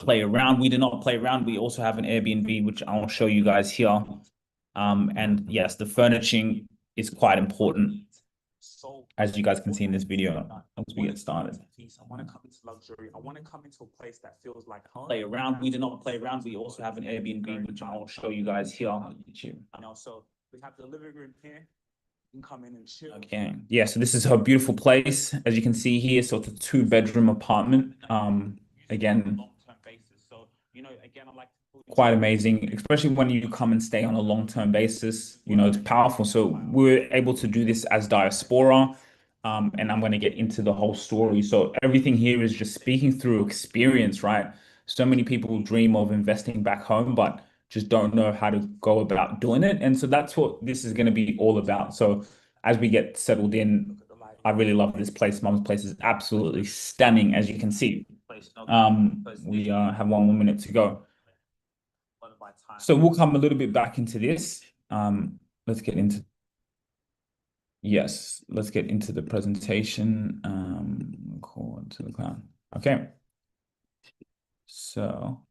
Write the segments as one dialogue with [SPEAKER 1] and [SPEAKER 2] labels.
[SPEAKER 1] play around. We do not play around. We also have an Airbnb, which I'll show you guys here. And yes, the furnishing is quite important, as you guys can see in this video once we get started.
[SPEAKER 2] I want to come into luxury. I want to come into a place that feels like home.
[SPEAKER 1] Play around. We do not play around. We also have an Airbnb, which I'll show you guys here on YouTube.
[SPEAKER 2] So we have the living room here. You can come in and chill.
[SPEAKER 1] Okay. Yeah, so this is her beautiful place. As you can see here, so it's a 2-bedroom apartment. Again,
[SPEAKER 2] Long-term basis. So, again, I like
[SPEAKER 1] quite amazing, especially when you come and stay on a long-term basis. It's powerful. So we're able to do this as diaspora. And I'm going to get into the whole story. So everything here is just speaking through experience, right? So many people dream of investing back home, but just don't know how to go about doing it. And so that's what this is going to be all about. So as we get settled in, I really love this place. Mom's place is absolutely stunning, as you can see. We have 1 more minute to go. So we'll come a little bit back into this. Let's get into the presentation. Record to the cloud. Okay. So,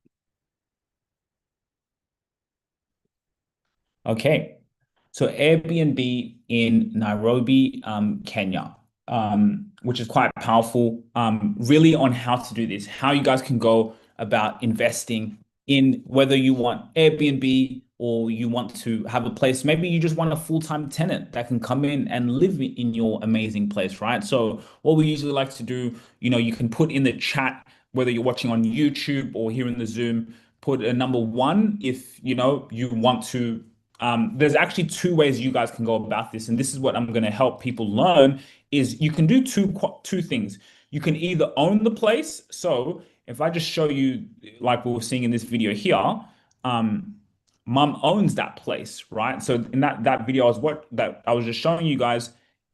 [SPEAKER 1] okay. So Airbnb in Nairobi, Kenya, which is quite powerful, really on how to do this, how you guys can go about investing in whether you want Airbnb or you want to have a place. Maybe you just want a full-time tenant that can come in and live in your amazing place, right? So what we usually like to do, you can put in the chat, whether you're watching on YouTube or here in the Zoom, put a number 1 if you want to. There's actually 2 ways you guys can go about this, and this is what I'm going to help people learn. Is you can do two things. You can either own the place. So if I just show you, like we were seeing in this video here, mom owns that place, right? So in that video I was just showing you guys,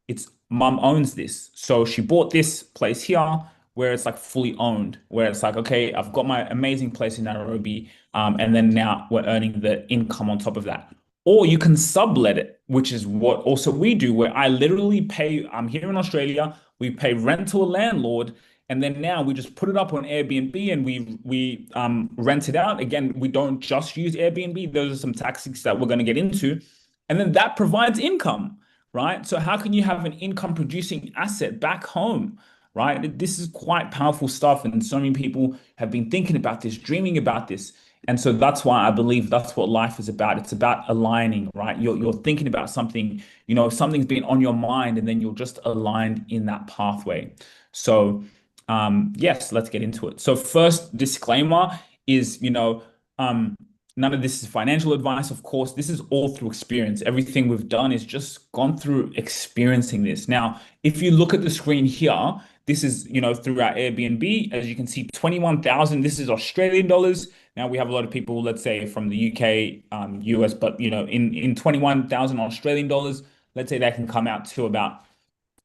[SPEAKER 1] it's mom owns this. So she bought this place here where it's like fully owned, where it's like, okay, I've got my amazing place in Nairobi, and then now we're earning the income on top of that. Or you can sublet it, which is what also we do, where I literally pay, I'm here in Australia, we pay rent to a landlord, and then now we just put it up on Airbnb and we rent it out. Again, we don't just use Airbnb. Those are some tactics that we're going to get into. And then that provides income, right? So how can you have an income producing asset back home, right? This is quite powerful stuff. And so many people have been thinking about this, dreaming about this. And so that's why I believe that's what life is about. It's about aligning, right? You're thinking about something, something's been on your mind, and then you're just aligned in that pathway. So yes, let's get into it. So first disclaimer is, none of this is financial advice. Of course, this is all through experience. Everything we've done is just gone through experiencing this. Now, if you look at the screen here, this is, through our Airbnb, as you can see, 21,000, this is Australian dollars. Now we have a lot of people, let's say from the UK, US, but in 21,000 Australian dollars, let's say that can come out to about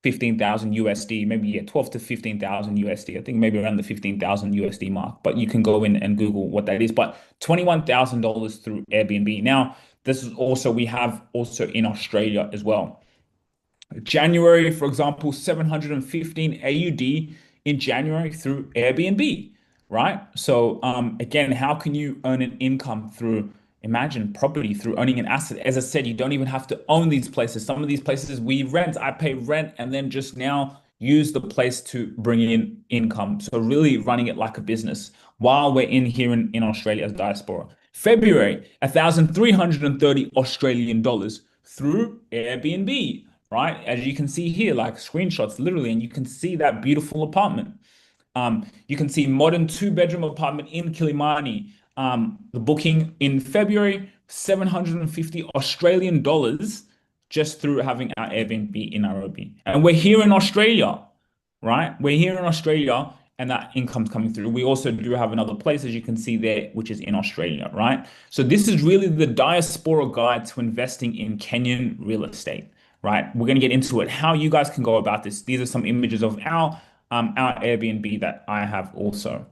[SPEAKER 1] 15,000 USD, maybe 12 to 15,000 USD. I think maybe around the 15,000 USD mark, but you can go in and Google what that is. But $21,000 through Airbnb. Now, this is also, we have also in Australia as well. January, for example, 715 AUD in January through Airbnb, right? So again, how can you earn an income through, imagine property, through owning an asset? As I said, you don't even have to own these places. Some of these places we rent, I pay rent, and then just now use the place to bring in income. So really running it like a business while we're in here in Australia as diaspora. February, 1,330 Australian dollars through Airbnb, right? As you can see here, like screenshots literally, and you can see that beautiful apartment. You can see modern 2-bedroom apartment in Kilimani. The booking in February, 750 Australian dollars just through having our Airbnb in Nairobi. And we're here in Australia, right? We're here in Australia, and that income's coming through. We also do have another place, as you can see there, which is in Australia, right? So this is really the diaspora guide to investing in Kenyan real estate, right? We're going to get into it, how you guys can go about this. These are some images of our Airbnb that I have also.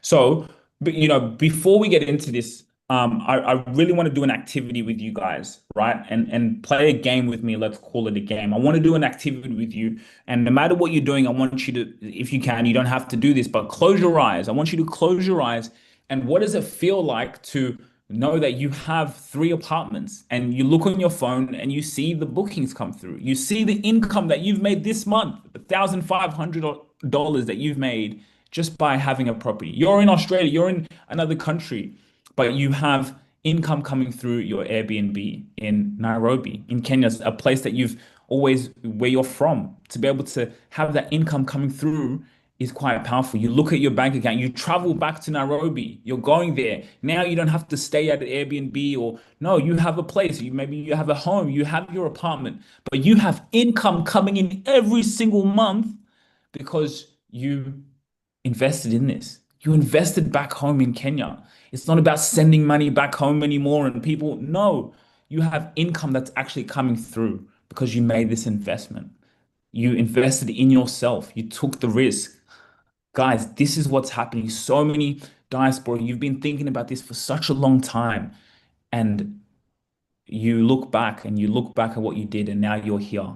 [SPEAKER 1] So, but before we get into this, I really want to do an activity with you guys, right? And play a game with me. Let's call it a game. I want to do an activity with you. And no matter what you're doing, I want you to, if you can, you don't have to do this, but close your eyes. I want you to close your eyes. And what does it feel like to know that you have three apartments and you look on your phone and you see the bookings come through? You see the income that you've made this month, $1,500 that you've made just by having a property. You're in Australia, you're in another country, but you have income coming through your Airbnb in Nairobi, in Kenya, a place that you've always where you're from. To be able to have that income coming through is quite powerful. You look at your bank account, you travel back to Nairobi, you're going there. Now you don't have to stay at an Airbnb or no, you have a place. Maybe you have a home, you have your apartment, but you have income coming in every single month because you invested in this. You invested back home in Kenya. It's not about sending money back home anymore and people, no, you have income that's actually coming through because you made this investment. You invested in yourself. You took the risk. Guys, this is what's happening. So many diaspora, you've been thinking about this for such a long time. And you look back and you look back at what you did, and now you're here.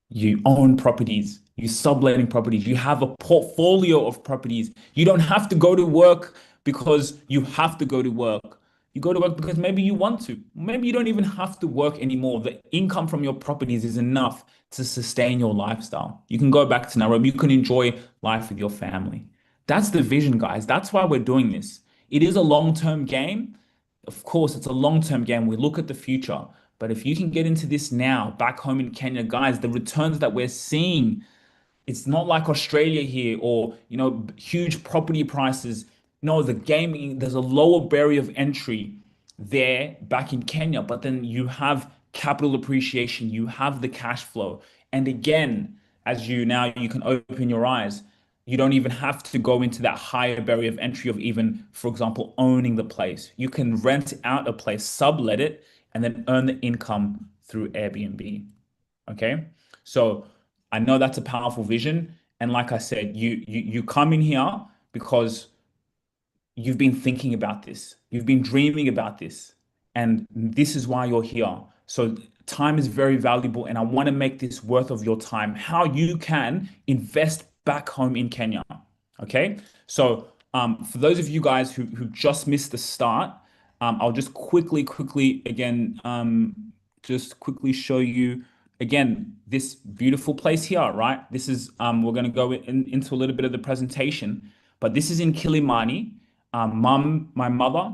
[SPEAKER 1] You own properties, you subletting properties, you have a portfolio of properties. You don't have to go to work because you have to go to work. You go to work because maybe you want to. Maybe you don't even have to work anymore. The income from your properties is enough to sustain your lifestyle. You can go back to Nairobi, you can enjoy life with your family. That's the vision, guys. That's why we're doing this. It is a long-term game. Of course, it's a long-term game. We look at the future. But if you can get into this now, back home in Kenya, guys, the returns that we're seeing, it's not like Australia here or, huge property prices. No, the gaming, there's a lower barrier of entry there back in Kenya, but then you have capital appreciation, you have the cash flow. And again, as you can open your eyes, you don't even have to go into that higher barrier of entry of even, for example, owning the place. You can rent out a place, sublet it, and then earn the income through Airbnb. Okay. So I know that's a powerful vision. And like I said, you come in here because you've been thinking about this. You've been dreaming about this. And this is why you're here. So time is very valuable. And I want to make this worth of your time. How you can invest back home in Kenya. Okay. So for those of you guys who just missed the start, I'll just quickly again, just quickly show you again this beautiful place here, right? This is we're going to go into a little bit of the presentation, but this is in Kilimani. My mother,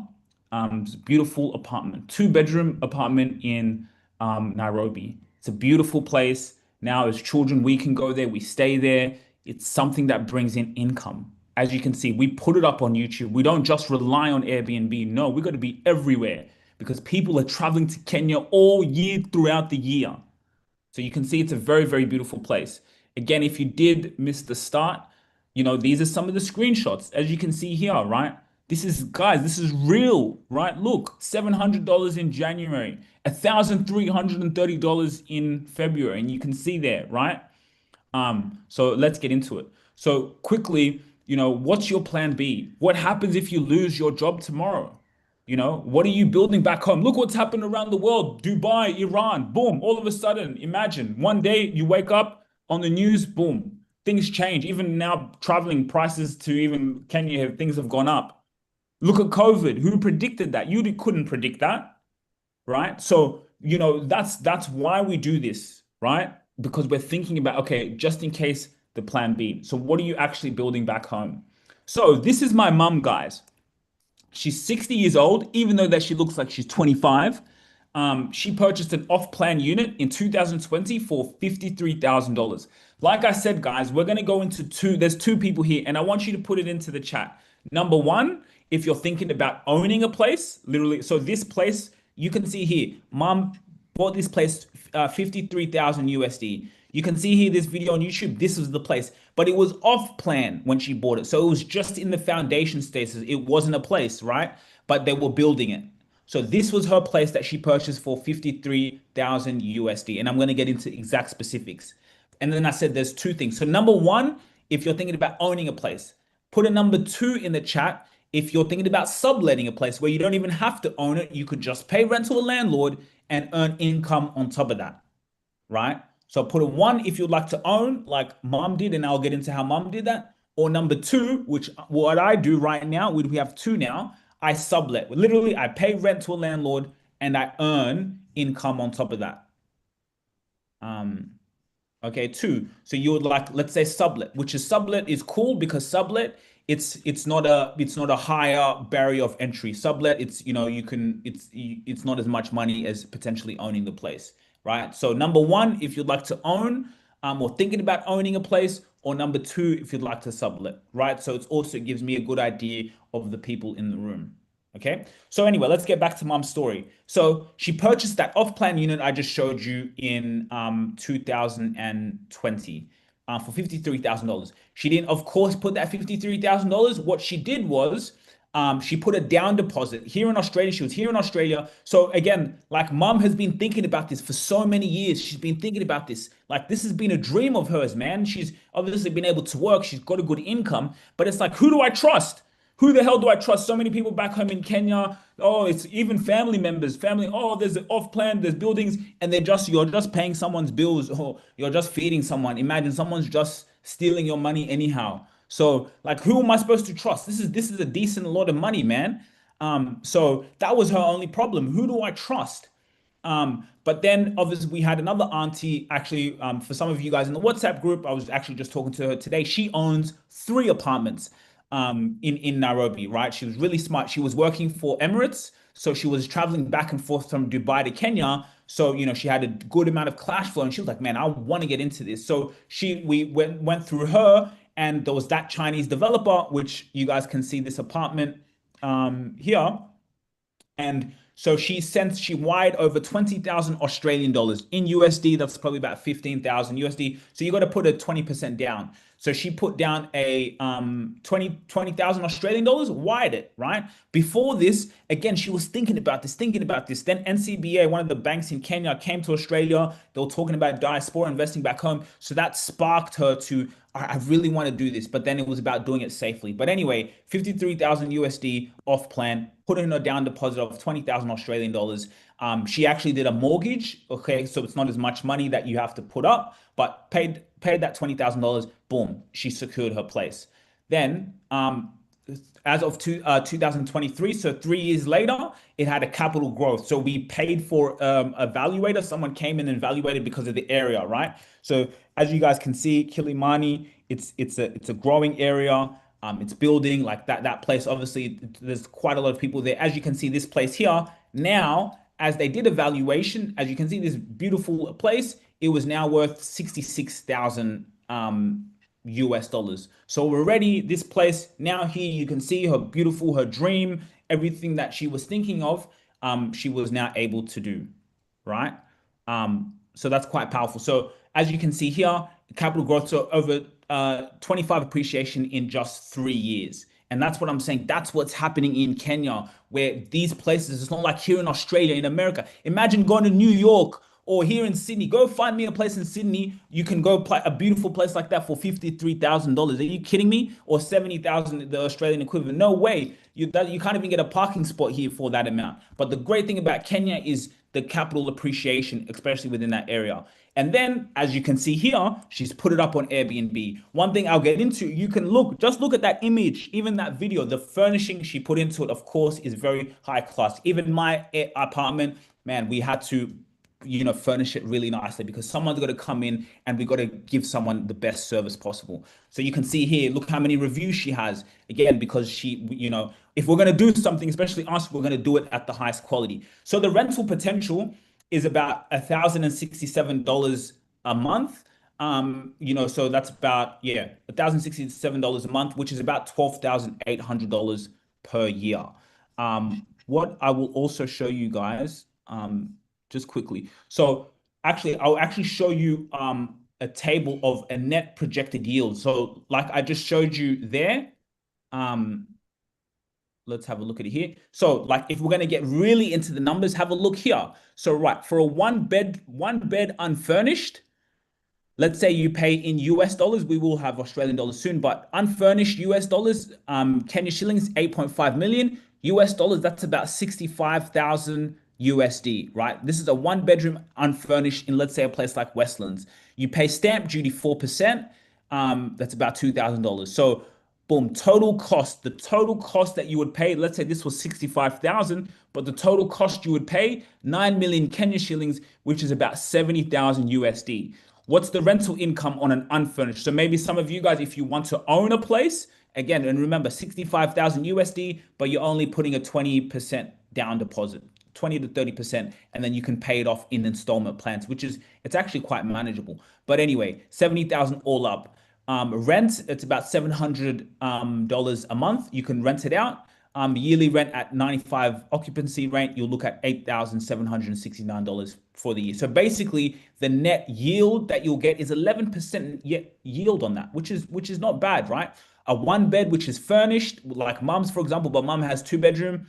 [SPEAKER 1] beautiful apartment, two-bedroom apartment in Nairobi. It's a beautiful place. Now, as children, we can go there, we stay there. It's something that brings in income. As you can see, we put it up on YouTube. We don't just rely on Airbnb. No, we got to be everywhere because people are traveling to Kenya all year throughout the year. So you can see it's a very, very beautiful place. Again, if you did miss the start, these are some of the screenshots, as you can see here, right? Guys, this is real, right? Look, $700 in January, $1,330 in February, and you can see there, right? So let's get into it. So quickly, what's your plan B? What happens if you lose your job tomorrow? What are you building back home? Look what's happened around the world. Dubai, Iran, boom. All of a sudden, imagine one day you wake up on the news, boom, things change. Even now, traveling prices to even Kenya, things have gone up. Look at COVID. Who predicted that? You couldn't predict that, right? So, that's why we do this, right? Because we're thinking about, okay, just in case the plan B. So what are you actually building back home? So this is my mum, guys. She's 60 years old, even though that she looks like she's 25. She purchased an off-plan unit in 2020 for $53,000. Like I said, guys, we're going to go into there's two people here, and I want you to put it into the chat. Number one, if you're thinking about owning a place, literally, so this place, you can see here, mom bought this place 53,000 USD. You can see here this video on YouTube. This was the place, but it was off plan when she bought it. So it was just in the foundation stages. It wasn't a place, right? But they were building it. So this was her place that she purchased for 53,000 USD. And I'm going to get into exact specifics. And then I said there's two things. So number one, if you're thinking about owning a place, put a number two in the chat if you're thinking about subletting a place where you don't even have to own it, you could just pay rent to a landlord and earn income on top of that, right? So put a one if you'd like to own, like mom did, and I'll get into how mom did that. Or number two, which what I do right now, we have two now. I sublet. Literally, I pay rent to a landlord and I earn income on top of that. Um, Okay, two. So you would like, let's say sublet, which is sublet is cool because sublet, it's not a higher barrier of entry. Sublet, it's you can it's not as much money as potentially owning the place, right? So number one, if you'd like to own, or thinking about owning a place, or number two, if you'd like to sublet, right? So it gives me a good idea of the people in the room. Okay. So anyway, let's get back to mom's story. So she purchased that off-plan unit I just showed you in 2020 for $53,000. She didn't, of course, put that $53,000. What she did was she put a down deposit here in Australia. She was here in Australia. So again, like mom has been thinking about this for so many years. She's been thinking about this. Like this has been a dream of hers, man. She's obviously been able to work. She's got a good income, but it's like, who do I trust? Who the hell do I trust? So many people back home in Kenya. Oh, it's even family members. Family. Oh, there's an off plan. There's buildings, and you're just paying someone's bills, or you're just feeding someone. Imagine someone's just stealing your money anyhow. So, like, who am I supposed to trust? This is a decent lot of money, man. So that was her only problem. Who do I trust? But then obviously we had another auntie actually, for some of you guys in the WhatsApp group, I was actually just talking to her today. She owns three apartments in Nairobi, right? She was really smart. She was working for Emirates, so she was traveling back and forth from Dubai to Kenya. So, she had a good amount of cash flow, and she was like, "Man, I want to get into this." So we went through her, and there was that Chinese developer, which you guys can see this apartment here. And so she wired over 20,000 Australian dollars in USD. That's probably about 15,000 USD. So you got to put a 20% down. So she put down a 20,000 Australian dollars, wired it, right? Before this, again, she was thinking about this, thinking about this. Then NCBA, one of the banks in Kenya, came to Australia. They were talking about diaspora investing back home. So that sparked her to, I really want to do this. But then it was about doing it safely. But anyway, 53,000 USD off plan, put in a down deposit of 20,000 Australian dollars. She actually did a mortgage. Okay, so it's not as much money that you have to put up, but paid that $20,000. Boom, she secured her place. Then, as of 2023, so 3 years later, it had a capital growth. So we paid for a valuator. Someone came in and valuated because of the area, right? So as you guys can see, Kilimani, it's a growing area. It's building like that place. Obviously, there's quite a lot of people there. As you can see, this place here now, as they did a valuation, as you can see, this beautiful place, it was now worth 66,000 US dollars. So already this place now here, you can see her beautiful, her dream, everything that she was thinking of, she was now able to do, right? So that's quite powerful. So as you can see here, capital growth, so over 25 appreciation in just 3 years. And that's what I'm saying. That's what's happening in Kenya, where these places, it's not like here in Australia, in America. Imagine going to New York or here in Sydney. Go find me a place in Sydney. You can go play a beautiful place like that for $53,000. Are you kidding me? Or 70,000, the Australian equivalent. No way. You can't even get a parking spot here for that amount. But the great thing about Kenya is the capital appreciation, especially within that area. And then, as you can see here, she's put it up on Airbnb. One thing I'll get into, you can just look at that image, even that video, the furnishing she put into it, of course, is very high class. Even my apartment, man, we had to furnish it really nicely because someone's got to come in and we got to give someone the best service possible. So you can see here, look how many reviews she has. Again, because if we're going to do something, especially us, we're going to do it at the highest quality. So the rental potential is about $1,067 a month. So that's about, yeah, $1,067 a month, which is about $12,800 per year. What I will also show you guys, just quickly. So actually, I'll actually show you a table of a net projected yield. So like I just showed you there, let's have a look at it here. So like if we're going to get really into the numbers, have a look here. So right, for a one bed unfurnished, let's say you pay in US dollars, we will have Australian dollars soon, but unfurnished US dollars, Kenya shillings, 8.5 million US dollars, that's about 65,000 USD, right? This is a one bedroom unfurnished in, let's say, a place like Westlands. You pay stamp duty 4%, that's about $2,000. So, boom, total cost, the total cost that you would pay, let's say this was 65,000, but the total cost you would pay, 9 million Kenya shillings, which is about 70,000 USD. What's the rental income on an unfurnished? So maybe some of you guys, if you want to own a place, again, and remember 65,000 USD, but you're only putting a 20% down deposit, 20 to 30%, and then you can pay it off in installment plans, which is, it's actually quite manageable. But anyway, 70,000 all up. Rent, it's about $700 a month. You can rent it out. Yearly rent at 95 occupancy rate, you'll look at $8,769 for the year. So basically, the net yield that you'll get is 11% yield on that, which is not bad, right? A one bed which is furnished, like mum's, for example, but mum has two bedroom.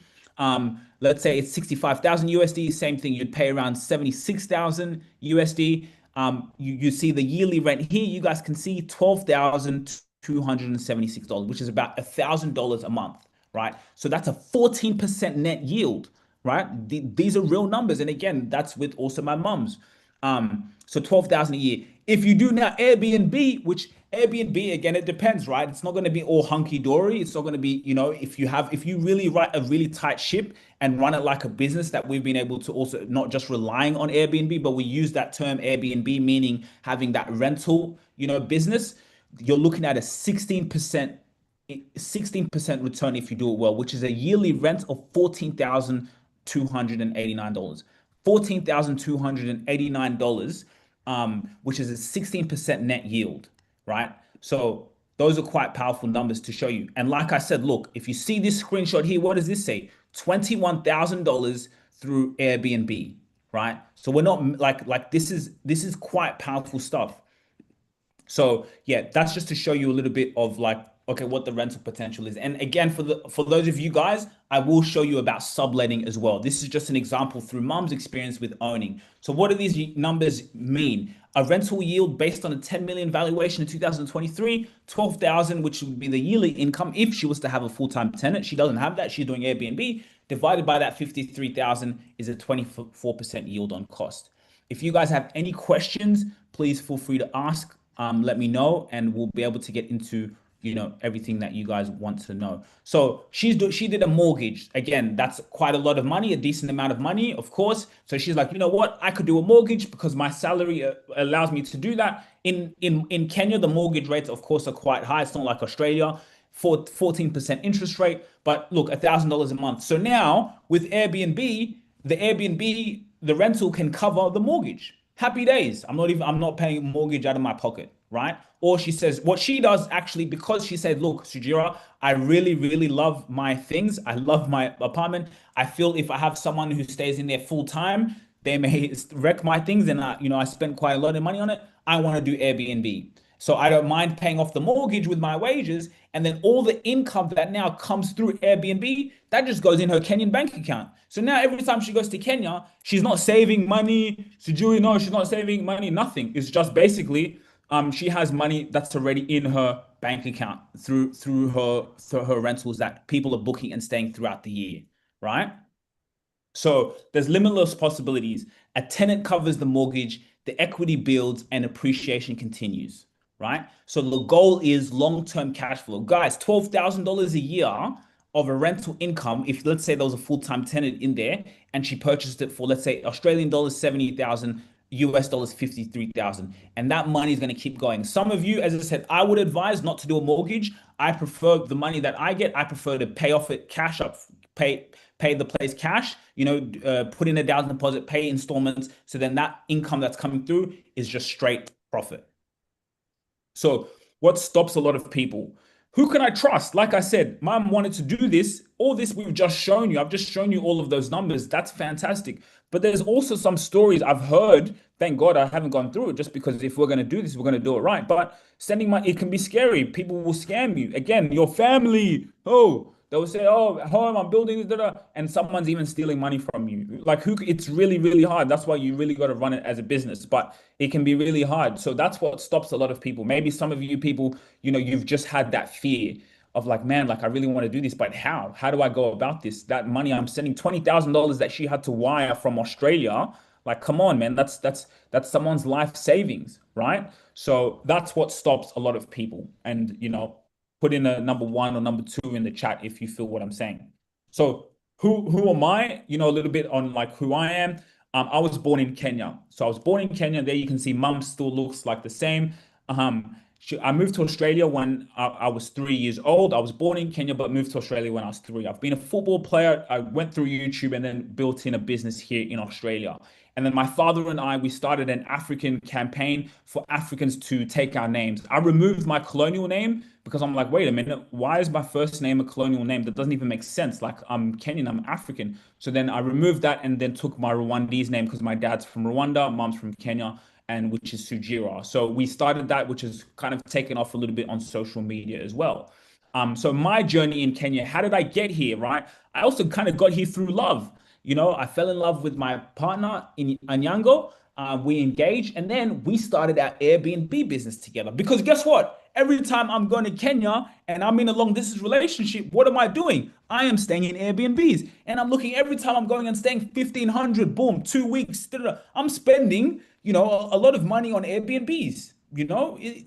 [SPEAKER 1] Let's say it's 65,000 USD. Same thing, you'd pay around 76,000 USD. You see the yearly rent here. You guys can see $12,276, which is about $1,000 a month, right? So that's a 14% net yield, right? These are real numbers, and again, that's with also my mum's. So 12,000 a year. If you do now Airbnb, which Airbnb, again, it depends, right? It's not going to be all hunky dory. It's not going to be, if you really write a really tight ship and run it like a business, that we've been able to also not just relying on Airbnb, but we use that term Airbnb, meaning having that rental, business. You're looking at a 16% return if you do it well, which is a yearly rent of $14,289. $14,289, which is a 16% net yield, right? So those are quite powerful numbers to show you. And like I said, look, if you see this screenshot here, what does this say? $21,000 through Airbnb, right? So we're not like this is quite powerful stuff. So yeah, that's just to show you a little bit of like, okay, what the rental potential is. And again, for those of you guys, I will show you about subletting as well. This is just an example through mom's experience with owning. So what do these numbers mean? A rental yield based on a 10 million valuation in 2023, 12,000, which would be the yearly income if she was to have a full-time tenant. She doesn't have that. She's doing Airbnb. Divided by that 53,000 is a 24% yield on cost. If you guys have any questions, please feel free to ask. Let me know, and we'll be able to get into everything that you guys want to know. So she did a mortgage. Again, that's quite a lot of money, a decent amount of money, of course. So she's like, you know what, I could do a mortgage because my salary allows me to do that. In Kenya, the mortgage rates, of course, are quite high. It's not like Australia, for 14% interest rate. But look, $1,000 a month. So now with Airbnb, the rental can cover the mortgage. Happy days. I'm not paying mortgage out of my pocket, right? Or she says what she does actually, because she said, look, Sujira, I really, really love my things. I love my apartment. I feel if I have someone who stays in there full time, they may wreck my things, and I spend quite a lot of money on it. I want to do Airbnb. So I don't mind paying off the mortgage with my wages, and then all the income that now comes through Airbnb, that just goes in her Kenyan bank account. So now every time she goes to Kenya, she's not saving money. Sujui, no, she's not saving money, nothing. It's just basically she has money that's already in her bank account through her rentals that people are booking and staying throughout the year, right? So there's limitless possibilities. A tenant covers the mortgage, the equity builds, and appreciation continues, right? So the goal is long-term cash flow. Guys, $12,000 a year of a rental income, if let's say there was a full-time tenant in there and she purchased it for, let's say, Australian dollars 70,000, US dollars 53,000, and that money is going to keep going. Some of you, as I said, I would advise not to do a mortgage. I prefer the money that I get, I prefer to pay off it cash up, pay the place cash, put in a down deposit, pay installments. So then that income that's coming through is just straight profit. So what stops a lot of people? Who can I trust? Like I said, mom wanted to do this. All this we've just shown you. I've just shown you all of those numbers. That's fantastic. But there's also some stories I've heard. Thank God I haven't gone through it, just because if we're going to do this, we're going to do it right. But sending money, it can be scary. People will scam you. Again, your family. Oh, They'll say, "Oh, home, I'm building this," da, da," and someone's even stealing money from you. Like who? It's really, really hard. That's why you really got to run it as a business. But it can be really hard. So that's what stops a lot of people. Maybe some of you people, you've just had that fear of like, man, like I really want to do this, but how? How do I go about this? That money I'm sending $20,000 that she had to wire from Australia. Like, come on, man, that's someone's life savings, right? So that's what stops a lot of people. And put in a number one or number two in the chat if you feel what I'm saying. So who am I? A little bit on like who I am. I was born in Kenya. So I was born in Kenya. There you can see mum still looks like the same. I moved to Australia when I was 3 years old. I was born in Kenya, but moved to Australia when I was three. I've been a football player. I went through YouTube and then built in a business here in Australia. And then my father and I, we started an African campaign for Africans to take our names. I removed my colonial name because I'm like, wait a minute, why is my first name a colonial name? That doesn't even make sense. Like I'm Kenyan, I'm African. So then I removed that and then took my Rwandese name because my dad's from Rwanda, mom's from Kenya, and which is Sujira. So we started that, which has kind of taken off a little bit on social media as well. So my journey in Kenya, how did I get here, right? I also kind of got here through love. I fell in love with my partner in Anyango. We engaged and then we started our Airbnb business together. Because guess what? Every time I'm going to Kenya and I'm in a long distance relationship, what am I doing? I am staying in Airbnbs. And I'm looking every time I'm going and staying 1,500, boom, 2 weeks. Da, da, da. I'm spending, a lot of money on Airbnbs.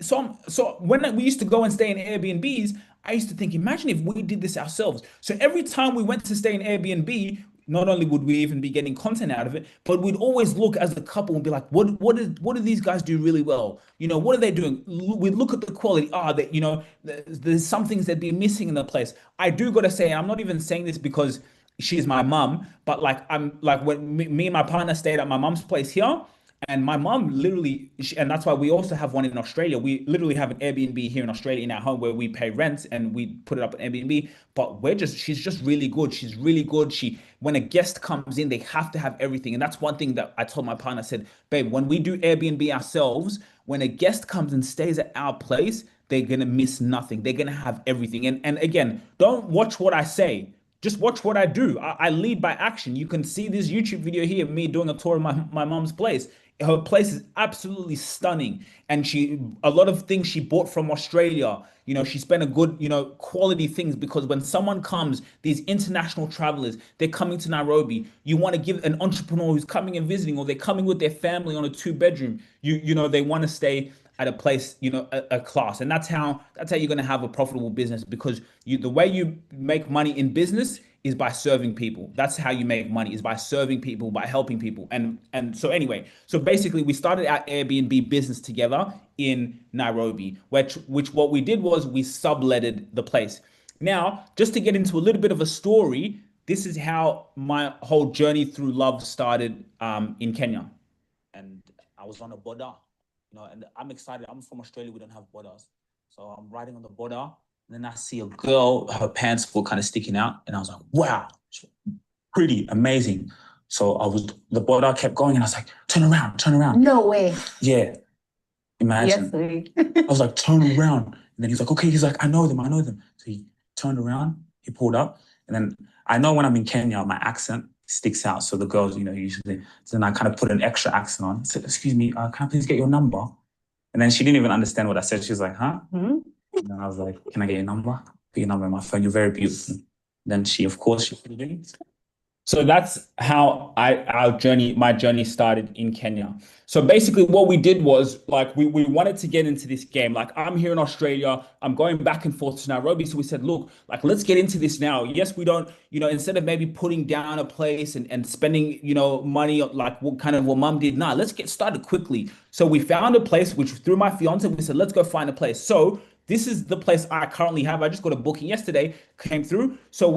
[SPEAKER 1] So when we used to go and stay in Airbnbs, I used to think, imagine if we did this ourselves. So every time we went to stay in Airbnb, not only would we even be getting content out of it, but we'd always look as a couple and be like, what do these guys do really well? What are they doing? We look at the quality. That there's some things that be missing in the place. I do got to say, I'm not even saying this because she's my mum, but like I'm like when me and my partner stayed at my mum's place here. And my mom literally, and that's why we also have one in Australia. We literally have an Airbnb here in Australia in our home where we pay rent and we put it up on Airbnb. But she's just really good. She's really good. When a guest comes in, they have to have everything. And that's one thing that I told my partner, I said, babe, when we do Airbnb ourselves, when a guest comes and stays at our place, they're going to miss nothing. They're going to have everything. And again, don't watch what I say. Just watch what I do. I lead by action. You can see this YouTube video here, me doing a tour of my mom's place. Her place is absolutely stunning. And a lot of things she bought from Australia. She spent a good, quality things because when someone comes, these international travelers, they're coming to Nairobi. You want to give an entrepreneur who's coming and visiting, or they're coming with their family on a two-bedroom. They want to stay at a place, a class. And that's how you're going to have a profitable business because the way you make money in business is by serving people. That's how you make money, is by serving people, by helping people. And so anyway, so basically we started our Airbnb business together in Nairobi, which what we did was we subletted the place. Now, just to get into a little bit of a story, this is how my whole journey through love started in Kenya. And I was on a border, and I'm excited. I'm from Australia. We don't have borders. So I'm riding on the border. And then I see a girl, her pants were kind of sticking out. And I was like, wow, pretty, amazing. So the border kept going. And I was like, turn around, turn around.
[SPEAKER 3] No way.
[SPEAKER 1] Yeah, imagine.
[SPEAKER 3] Yes,
[SPEAKER 1] I was like, turn around. And then he's like, okay. He's like, I know them, I know them. So he turned around, he pulled up. And then I know when I'm in Kenya, my accent sticks out. So the girls, usually, so then I kind of put an extra accent on. I said, excuse me, can I please get your number? And then she didn't even understand what I said. She was like, huh? Mm-hmm. And then I was like, can I get your number? Put your number in my phone. You're very beautiful. Then she put it in. So that's how my journey started in Kenya. So basically what we did was like, we wanted to get into this game. Like I'm here in Australia, I'm going back and forth to Nairobi. So we said, look, like, let's get into this now. Yes, we don't, instead of maybe putting down a place and spending, money like what mom did. Now let's get started quickly. So we found a place, which through my fiance, we said, let's go find a place. So this is the place I currently have. I just got a booking yesterday, came through. So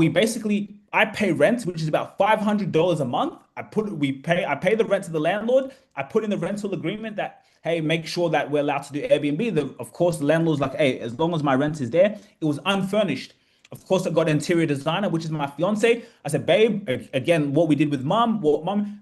[SPEAKER 1] I pay rent, which is about $500 a month. I pay the rent to the landlord. I put in the rental agreement that, hey, make sure that we're allowed to do Airbnb. Of course, the landlord's like, hey, as long as my rent is there. It was unfurnished. Of course, I got an interior designer, which is my fiance. I said, babe, again, what we did with mom,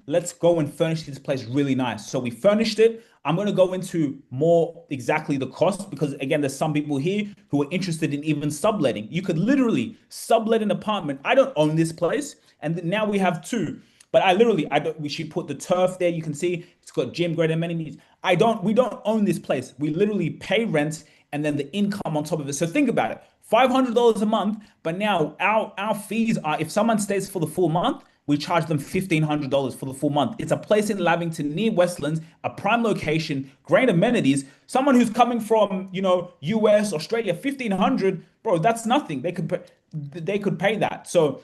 [SPEAKER 1] let's go and furnish this place really nice. So we furnished it. I'm going to go into more exactly the cost because again, there's some people here who are interested in even subletting. You could literally sublet an apartment. I don't own this place, and now we have two. But I don't. We should put the turf there. You can see it's got gym, great amenities. We don't own this place. We literally pay rent and then the income on top of it. So think about it. $500 a month, but now our fees are if someone stays for the full month, we charge them $1,500 for the full month. It's a place in Lavington near Westlands, a prime location, great amenities. Someone who's coming from, US, Australia, 1,500, bro, that's nothing. They could pay that. So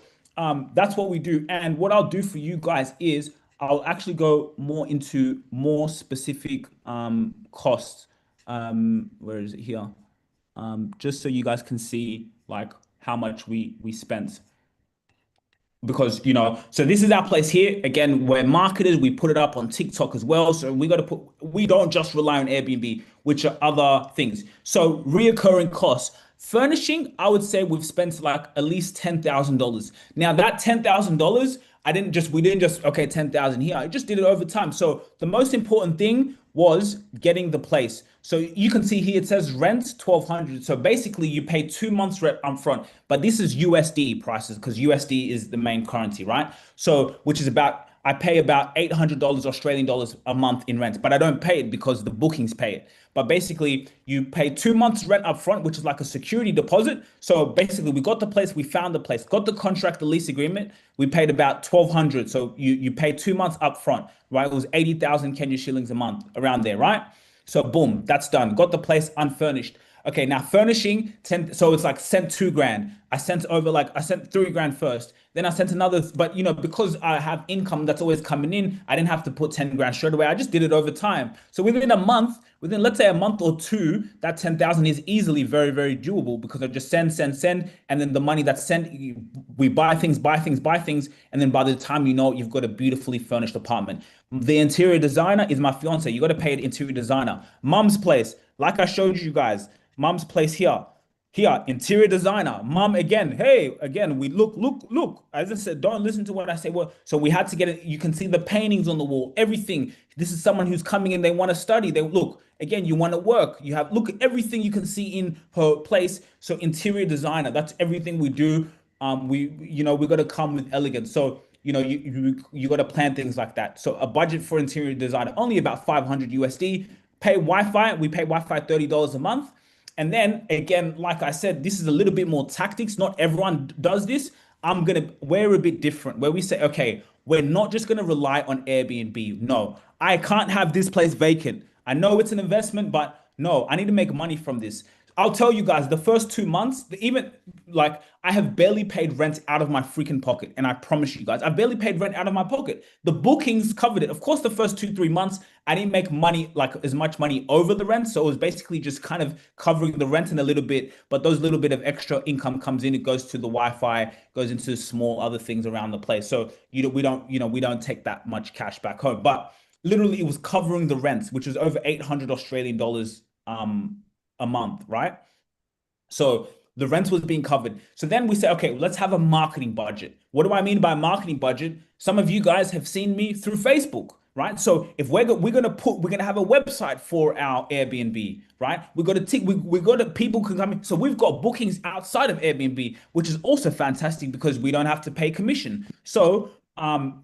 [SPEAKER 1] that's what we do. And what I'll do for you guys is I'll actually go more into more specific costs. Where is it here? Just so you guys can see like how much we spent because so this is our place here again, we're marketers, we put it up on TikTok as well, so we don't just rely on Airbnb, which are other things. So reoccurring costs, furnishing, I would say we've spent like at least $10,000. Now that $10,000, we didn't just okay, 10,000 here, I just did it over time. So the most important thing was getting the place. So you can see here it says rent 1,200. So basically you pay 2 months rent upfront, but this is USD prices because USD is the main currency, right? So which is about I pay about $800 Australian dollars a month in rent, but I don't pay it because the bookings pay it. But basically, you pay 2 months rent up front, which is like a security deposit. So basically, we got the place, we found the place, got the contract, the lease agreement. We paid about 1,200. So you pay 2 months up front, right? It was 80,000 Kenya shillings a month, around there, right? So boom, that's done. Got the place unfurnished. Okay, now furnishing 10, so it's like sent 2 grand. I sent 3 grand first. Then I sent another, but because I have income that's always coming in, I didn't have to put 10 grand straight away. I just did it over time. So within a month, within let's say a month or two, that 10,000 is easily very, very doable because I just send, and then the money that's sent, we buy things, buy things, buy things, and then by the time you know it, you've got a beautifully furnished apartment. The interior designer is my fiance. You got to pay the interior designer. Mom's place, like I showed you guys, mom's place here. Here, interior designer, mom again. Hey, again, we look. As I said, don't listen to what I say. Well, so we had to get it. You can see the paintings on the wall, everything. This is someone who's coming in. They want to study. They look again. You want to work. You have look at everything you can see in her place. So interior designer. That's everything we do. We got to come with elegance. So you got to plan things like that. So a budget for interior designer only about 500 USD. Pay Wi-Fi. We pay Wi-Fi $30 a month. And then again, like I said, this is a little bit more tactics. Not everyone does this. We're a bit different where we say, okay, we're not just gonna rely on Airbnb. No, I can't have this place vacant. I know it's an investment, but no, I need to make money from this. I'll tell you guys, the first 2 months, even like I have barely paid rent out of my freaking pocket. And I promise you guys, I barely paid rent out of my pocket. The bookings covered it. Of course, the first 2, 3 months, I didn't make money, like as much money over the rent. So it was basically just kind of covering the rent in a little bit. But those little bit of extra income comes in, it goes to the Wi-Fi, goes into small other things around the place. So we don't take that much cash back home. But literally it was covering the rent, which was over 800 Australian dollars a month, right? So the rent was being covered. So then we say, okay, let's have a marketing budget. What do I mean by marketing budget? Some of you guys have seen me through Facebook, right? So if we're gonna have a website for our Airbnb, right? We got to people can come in. So we've got bookings outside of Airbnb, which is also fantastic because we don't have to pay commission. So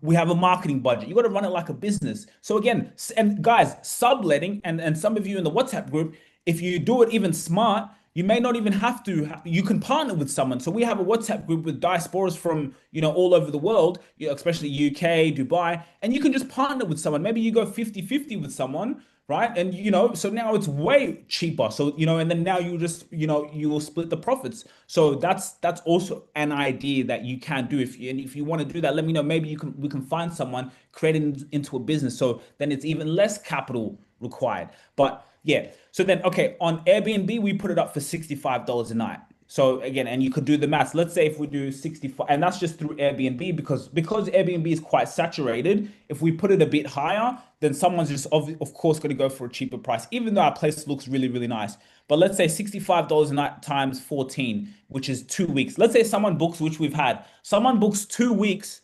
[SPEAKER 1] we have a marketing budget. You got to run it like a business. So again, and guys, subletting, and some of you in the WhatsApp group, if you do it even smart, you may not even have to. You can partner with someone. So we have a WhatsApp group with diasporas from all over the world, especially UK, Dubai, and you can just partner with someone. Maybe you go 50-50 with someone, right? And so now it's way cheaper. So and then now you just you will split the profits. So that's also an idea that you can do. If you want to do that, let me know. Maybe we can find someone, create it into a business. So then it's even less capital required. But yeah. So then, okay, on Airbnb, we put it up for $65 a night. So again, and you could do the maths. Let's say if we do 65, and that's just through Airbnb because Airbnb is quite saturated. If we put it a bit higher, then someone's just of course going to go for a cheaper price, even though our place looks really, really nice. But let's say $65 a night times 14, which is 2 weeks. Let's say someone books, which we've had, someone books 2 weeks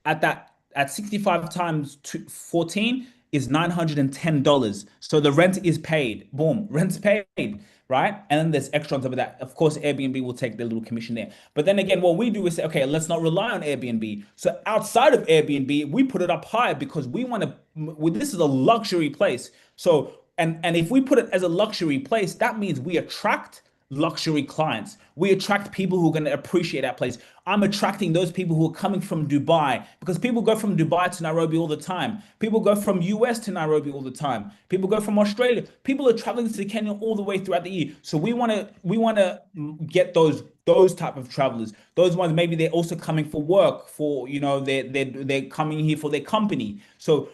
[SPEAKER 1] at 65 times 14. is $910. So the rent is paid. Boom, rent's paid, right? And then there's extra on top of that. Of course, Airbnb will take their little commission there. But then again, what we do is say, okay, let's not rely on Airbnb. So outside of Airbnb, we put it up higher because we want to. This is a luxury place. So and if we put it as a luxury place, that means we attract luxury clients. We attract people who are going to appreciate that place. I'm attracting those people who are coming from Dubai because people go from Dubai to Nairobi all the time. People go from US to Nairobi all the time. People go from Australia. People are traveling to Kenya all the way throughout the year. So we want to get those type of travelers. Those ones maybe they're also coming for work for they're coming here for their company. So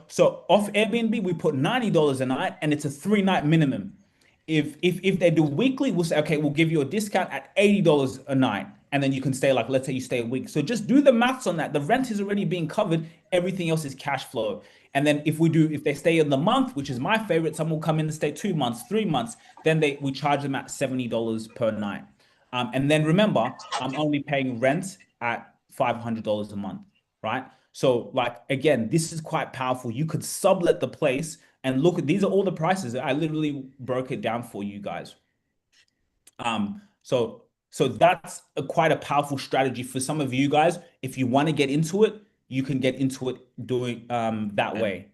[SPEAKER 1] so off Airbnb we put $90 a night and it's a 3 night minimum. If they do weekly, we'll say, okay, we'll give you a discount at $80 a night. And then you can stay like, let's say you stay a week. So just do the maths on that. The rent is already being covered. Everything else is cash flow. And then if they stay in the month, which is my favorite, some will come in and stay 2 months, 3 months, then we charge them at $70 per night. And then remember, I'm only paying rent at $500 a month, right? So like again, this is quite powerful. You could sublet the place and look at these are all the prices. I literally broke it down for you guys. So that's quite a powerful strategy for some of you guys. If you want to get into it, you can get into it doing that way,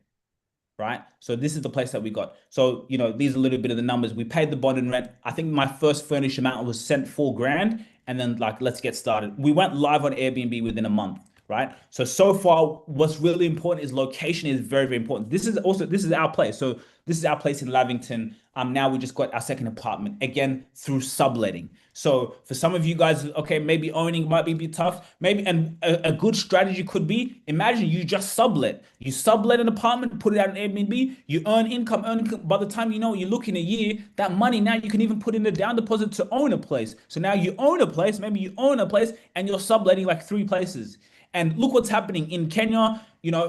[SPEAKER 1] right? So this is the place that we got. So, these are a little bit of the numbers. We paid the bond and rent. I think my first furnished amount was sent 4 grand. And then like, let's get started. We went live on Airbnb within a month, right? So far, what's really important is location is very, very important. This is our place. So this is our place in Lavington. Now we just got our second apartment again through subletting. So for some of you guys, okay, maybe owning might be a bit tough. Maybe and a good strategy could be imagine you just sublet. You sublet an apartment, put it out on Airbnb, you earn income, By the time you know you look in a year, that money now you can even put in a down deposit to own a place. So now you own a place, maybe you own a place and you're subletting like 3 places. And look what's happening in Kenya.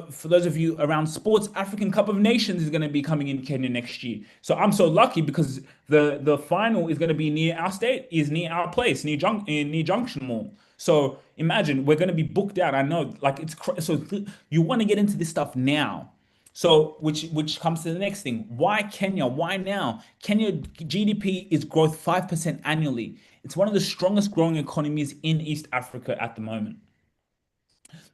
[SPEAKER 1] For those of you around sports, African Cup of Nations is going to be coming in Kenya next year. So I'm so lucky because the final is going to be near our state, is near our place, near Junction Mall. So imagine we're going to be booked out. I know, like so you want to get into this stuff now. So which comes to the next thing. Why Kenya? Why now? Kenya GDP is growth 5% annually. It's one of the strongest growing economies in East Africa at the moment.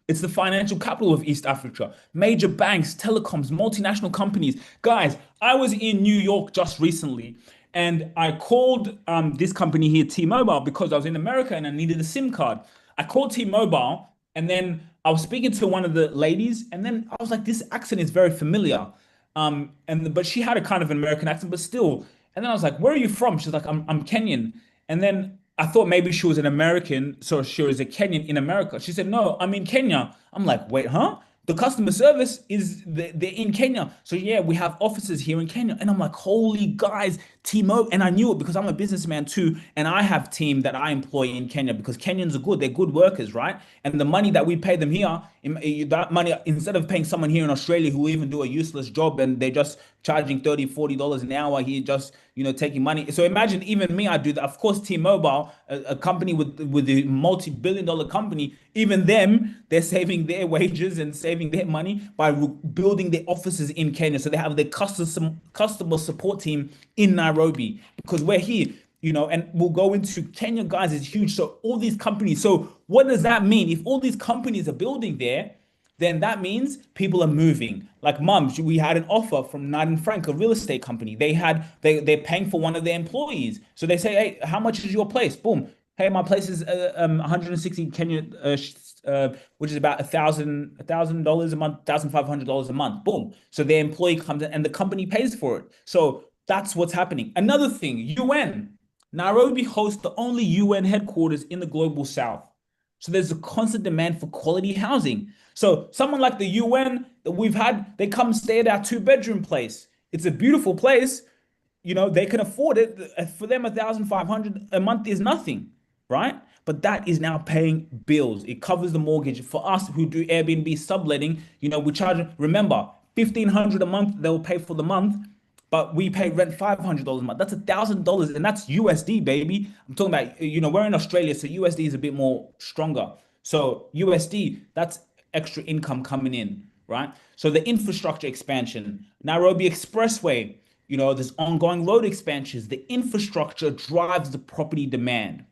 [SPEAKER 1] It's the financial capital of East Africa. Major banks, telecoms, multinational companies. Guys, I was in New York just recently and I called this company here, T-Mobile, because I was in America and I needed a SIM card. I called T-Mobile and then I was speaking to one of the ladies and then I was like, this accent is very familiar. But she had a kind of an American accent, but still. And then I was like, where are you from? She's like, I'm Kenyan. And then I thought maybe she was an American, so she was a Kenyan in America. She said, "No, I'm in Kenya." I'm like, "Wait, huh?" The customer service they're in Kenya. So yeah, we have offices here in Kenya. And I'm like, holy guys, T-Mobile. And I knew it because I'm a businessman too. And I have team that I employ in Kenya because Kenyans are good. They're good workers, right? And the money that we pay them here, that money, instead of paying someone here in Australia who will even do a useless job and they're just charging $30, $40 an hour here, just, taking money. So imagine even me, I do that. Of course, T-Mobile, a company with a multi-billion-dollar company, even them, they're saving their wages and saving their money by building their offices in Kenya. So they have their customer support team in Nairobi because we're here, and we'll go into Kenya, guys, is huge. So all these companies, so what does that mean? If all these companies are building there, then that means people are moving. Like mums, we had an offer from Knight and Frank, a real estate company. They're paying for one of their employees. So they say, hey, how much is your place? Boom. Hey, my place is 160 Kenya, which is about $1,000 a month, $1,500 a month. Boom. So their employee comes in and the company pays for it. So that's what's happening. Another thing, UN. Nairobi hosts the only UN headquarters in the global south. So there's a constant demand for quality housing. So someone like the UN that we've had, they come stay at our 2 bedroom place. It's a beautiful place. They can afford it. For them, 1,500 a month is nothing, right? But that is now paying bills. It covers the mortgage. For us who do Airbnb subletting, we charge, remember, 1,500 a month, they'll pay for the month. But we pay rent $500 a month. That's $1,000, and that's USD, baby. I'm talking about, we're in Australia, so USD is a bit more stronger. So USD, that's extra income coming in. right? So the infrastructure expansion, Nairobi Expressway, there's ongoing road expansions. The infrastructure drives the property demand.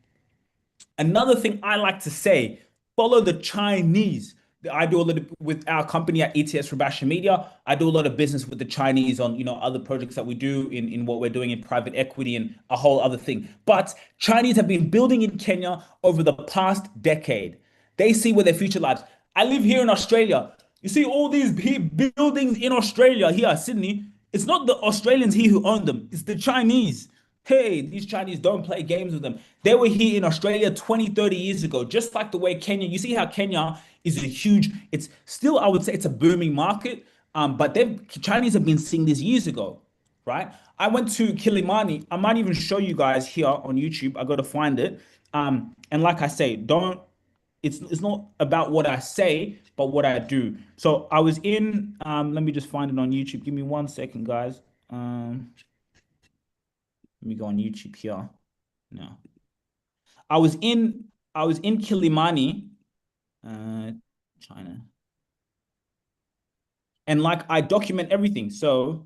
[SPEAKER 1] Another thing I like to say, follow the Chinese. I do a lot with our company at ETS for Basha Media. I do a lot of business with the Chinese on, other projects that we do in what we're doing in private equity and a whole other thing. But Chinese have been building in Kenya over the past decade. They see where their future lies. I live here in Australia. You see all these buildings in Australia here, Sydney. It's not the Australians here who own them. It's the Chinese. Hey, these Chinese don't play games with them. They were here in Australia 20, 30 years ago, just like the way Kenya, you see how Kenya is a huge, it's still, I would say it's a booming market. But Chinese have been seeing this years ago, right? I went to Kilimani. I might even show you guys here on YouTube. I got to find it. And like I say, don't, it's not about what I say, but what I do. So I was in, let me just find it on YouTube. Give me 1 second, guys. Let me go on YouTube here. No. I was in I was in Kilimani, uh, China. And like I document everything. So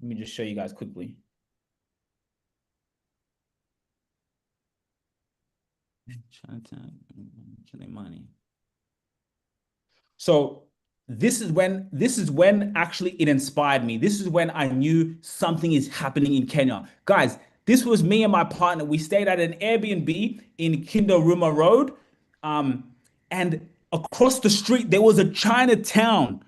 [SPEAKER 1] let me just show you guys quickly. Chinatown, Kilimani. So this is when actually it inspired me. This is when I knew something is happening in Kenya. Guys, this was me and my partner. We stayed at an Airbnb in Kindaruma Road. Um, and across the street there was a Chinatown.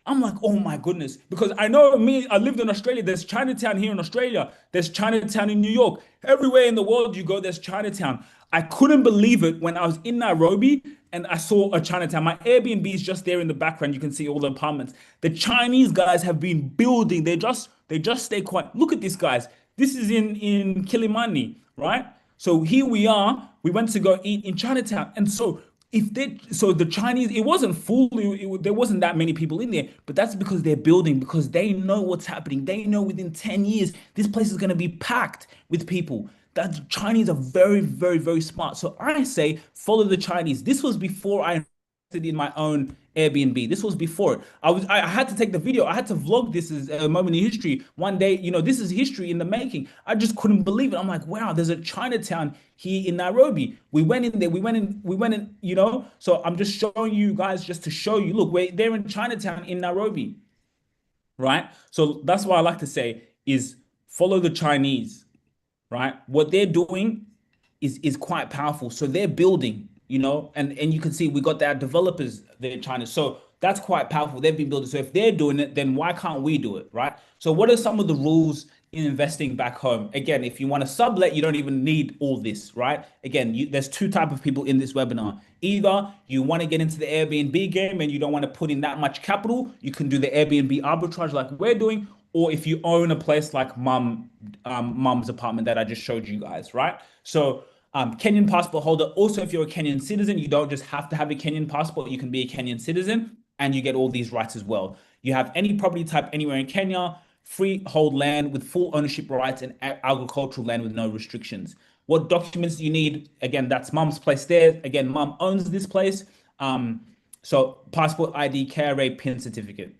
[SPEAKER 1] I'm like, oh my goodness. Because I know me, I lived in Australia. There's Chinatown here in Australia. There's Chinatown in New York. Everywhere in the world you go, there's Chinatown. I couldn't believe it when I was in Nairobi and I saw a Chinatown. My Airbnb is just there in the background. You can see all the apartments. The Chinese guys have been building. They just stay quiet. Look at this, guys. This is in Kilimani, right? So here we are. We went to go eat in Chinatown. And so the Chinese, it wasn't full. There wasn't that many people in there, but that's because they're building, because they know what's happening. They know within 10 years this place is going to be packed with people. That Chinese are very, very, very smart. So I say follow the Chinese. This was before I invested in my own Airbnb. This was before it. I had to take the video. I had to vlog this as a moment in history. One day, this is history in the making. I just couldn't believe it. I'm like, wow, there's a Chinatown here in Nairobi. We went in there. We went in. So I'm just showing you guys just to show you. Look, we're there in Chinatown in Nairobi, right? So that's what I like to say is follow the Chinese, right? What they're doing is quite powerful. So they're building, and you can see we got their developers there in China. So that's quite powerful. They've been building. So if they're doing it, then why can't we do it, right? So what are some of the rules in investing back home? Again, if you want to sublet, you don't even need all this, right? Again, there's two type of people in this webinar. Either you want to get into the Airbnb game and you don't want to put in that much capital, you can do the Airbnb arbitrage like we're doing, or if you own a place like mum's apartment that I just showed you guys, right? So Kenyan passport holder. Also, if you're a Kenyan citizen, you don't just have to have a Kenyan passport. You can be a Kenyan citizen and you get all these rights as well. You have any property type anywhere in Kenya, freehold land with full ownership rights, and agricultural land with no restrictions. What documents do you need? Again, that's mum's place there. Again, mum owns this place. So passport ID, KRA, PIN certificate.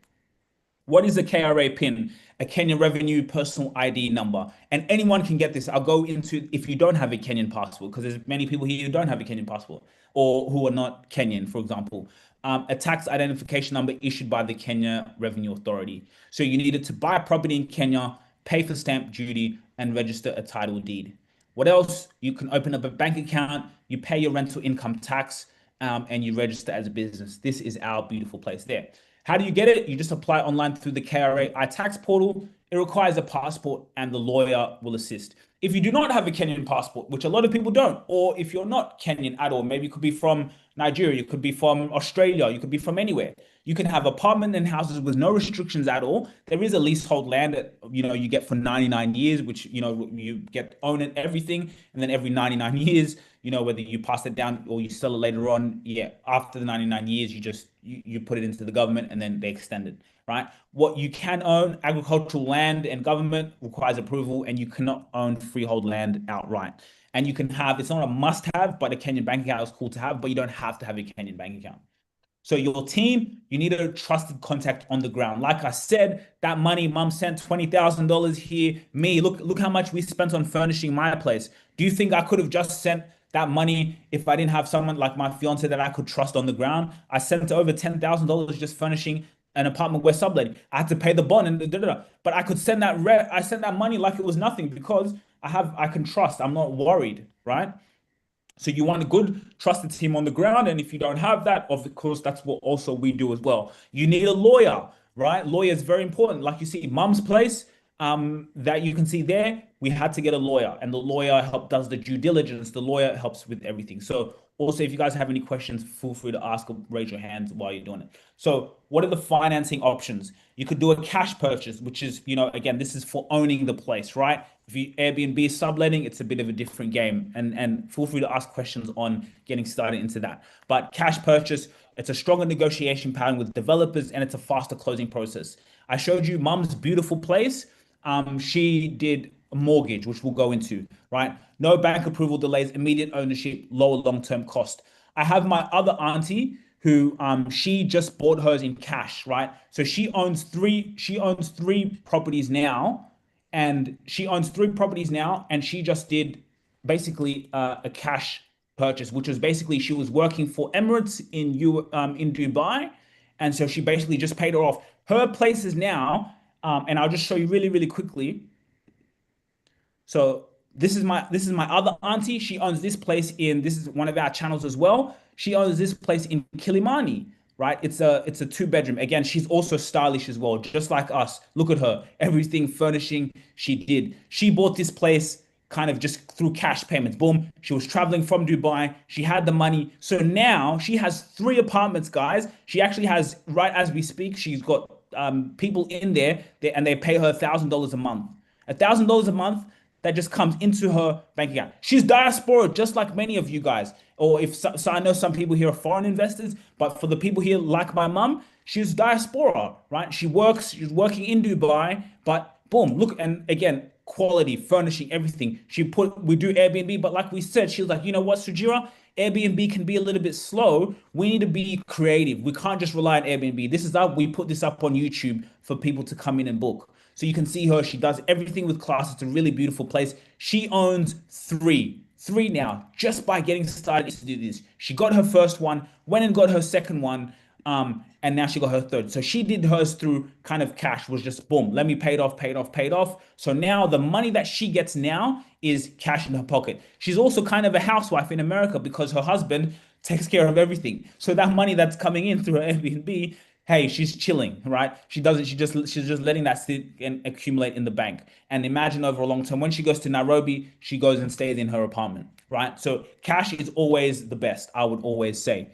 [SPEAKER 1] What is a KRA PIN? A Kenya Revenue Personal ID number. And anyone can get this. I'll go into if you don't have a Kenyan passport, because there's many people here who don't have a Kenyan passport or who are not Kenyan, for example. A tax identification number issued by the Kenya Revenue Authority. So you needed to buy a property in Kenya, pay for stamp duty, and register a title deed. What else? You can open up a bank account, you pay your rental income tax, and you register as a business. This is our beautiful place there. How do you get it? You just apply online through the KRA iTax portal. It requires a passport and the lawyer will assist. If you do not have a Kenyan passport, which a lot of people don't, or if you're not Kenyan at all, maybe you could be from Nigeria, you could be from Australia, you could be from anywhere. You can have apartment and houses with no restrictions at all. There is a leasehold land that you get for 99 years, which you get own it everything, and then every 99 years, whether you pass it down or you sell it later on, yeah, after the 99 years, you put it into the government and then they extend it, right? What you can own, agricultural land and government requires approval, and you cannot own freehold land outright. And it's not a must have, but a Kenyan bank account is cool to have, but you don't have to have a Kenyan bank account. So your team, you need a trusted contact on the ground. Like I said, that money mom sent $20,000 here. Me, look how much we spent on furnishing my place. Do you think I could have just sent that money if I didn't have someone like my fiance that I could trust on the ground? I sent over $10,000 just furnishing an apartment we're subletting. I had to pay the bond and da, da, da. But I could send I sent that money like it was nothing because I can trust. I'm not worried, right? So you want a good trusted team on the ground, and if you don't have that, of course, that's what also we do as well. You need a lawyer, right? Lawyer is very important. Like you see, Mum's place, that you can see there, we had to get a lawyer, and the lawyer help does the due diligence. The lawyer helps with everything. So also, if you guys have any questions, feel free to ask or raise your hands while you're doing it. So, what are the financing options? You could do a cash purchase, which is, again, this is for owning the place, right? If you Airbnb subletting, it's a bit of a different game. And feel free to ask questions on getting started into that. But cash purchase, it's a stronger negotiation pattern with developers and it's a faster closing process. I showed you Mum's beautiful place. She did a mortgage, which we'll go into, right? No bank approval delays, immediate ownership, lower long-term cost. I have my other auntie who she just bought hers in cash, right? So she owns three properties now, and she just did basically a cash purchase, which was basically she was working for Emirates in Dubai, and so she basically just paid her off. Her place is now, and I'll just show you really really quickly. So this is my other auntie. She owns this place in this is one of our channels as well. She owns this place in Kilimani, right? It's a two bedroom. Again, she's also stylish as well, just like us. Look at her. Everything furnishing she did. She bought this place kind of just through cash payments. Boom. She was traveling from Dubai. She had the money. So now she has three apartments, guys. She actually has, right as we speak, she's got people in there, and they pay her $1,000 a month. $1,000 a month that just comes into her bank account. She's diaspora, just like many of you guys. Or if so, I know some people here are foreign investors, but for the people here, like my mum, she's diaspora, right? She's working in Dubai, but boom, look, and again, quality, furnishing, everything. We do Airbnb, but like we said, she was like, you know what, Sujira, Airbnb can be a little bit slow. We need to be creative. We can't just rely on Airbnb. This is up. We put this up on YouTube for people to come in and book. So you can see her. She does everything with class. It's a really beautiful place. She owns three now, just by getting started to do this. She got her first one, went and got her second one, and now she got her third. So she did hers through kind of cash, was just boom, let me pay it off, paid off, paid off. So now the money that she gets now is cash in her pocket. She's also kind of a housewife in America because her husband takes care of everything. So that money that's coming in through her Airbnb, hey, she's chilling, right? She's just letting that sit and accumulate in the bank. And imagine over a long term, when she goes to Nairobi, she goes and stays in her apartment, right? So cash is always the best, I would always say.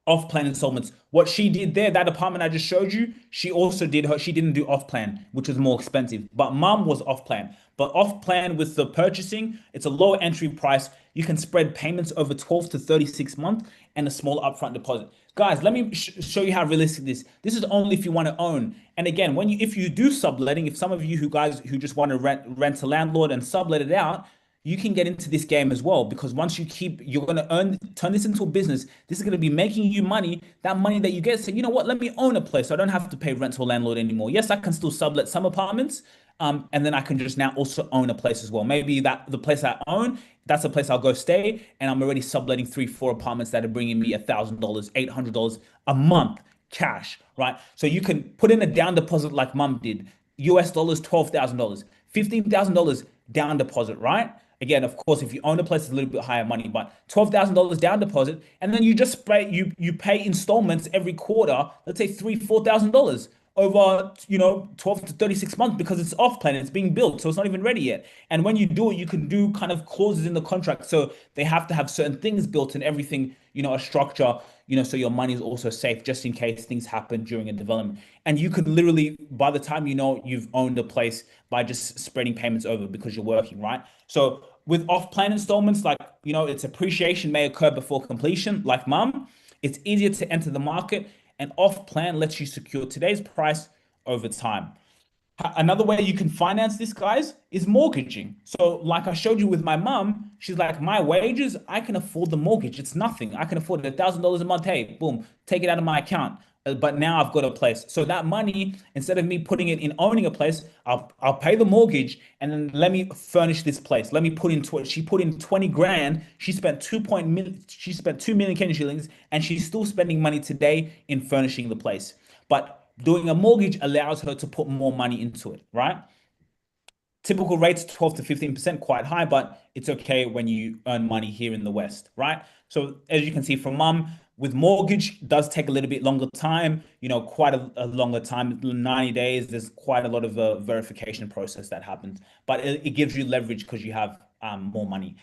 [SPEAKER 1] Off-plan installments. What she did there, that apartment I just showed you, she didn't do off-plan, which was more expensive. But mum was off-plan. But off-plan with the purchasing, it's a lower entry price. You can spread payments over 12 to 36 months and a small upfront deposit. Guys, let me show you how realistic this is only if you want to own. And again, if you do subletting, if some of you who just want to rent a landlord and sublet it out, you can get into this game as well, because once you're going to turn this into a business. This is going to be making you money. That money that you get, say, you know what, let me own a place so I don't have to pay rent to a landlord anymore. Yes, I can still sublet some apartments, and then I can just now also own a place as well. Maybe that the place I own, that's a place I'll go stay, and I'm already subletting 3, 4 apartments that are bringing me $1,000, $800 a month cash, right? So you can put in a down deposit like mum did, US dollars, $12,000, $15,000 down deposit, right? Again, of course, if you own a place, it's a little bit higher money, but $12,000 down deposit, and then you just you pay installments every quarter. Let's say $3, $4,000 over 12 to 36 months, because it's off plan, it's being built, so it's not even ready yet. And when you do it, you can do kind of clauses in the contract, so they have to have certain things built and everything, a structure, so your money is also safe just in case things happen during a development. And you could literally, by the time you've owned a place, by just spreading payments over because you're working, right? So with off-plan installments, like, its appreciation may occur before completion, like mum. It's easier to enter the market, and off-plan lets you secure today's price over time. Another way you can finance this, guys, is mortgaging. So, like I showed you with my mom, she's like, my wages, I can afford the mortgage. It's nothing. I can afford $1,000 a month. Hey, boom, take it out of my account. But now I've got a place. So that money, instead of me putting it in owning a place, I'll pay the mortgage and then let me furnish this place. Let me put in she put in 20 grand. She spent 2 million Kenyan shillings, and she's still spending money today in furnishing the place. But doing a mortgage allows her to put more money into it, right? Typical rates 12 to 15%, quite high, but it's okay when you earn money here in the West, right? So as you can see from mum, with mortgage does take a little bit longer time, quite a longer time, 90 days. There's quite a lot of verification process that happens, but it gives you leverage because you have more money.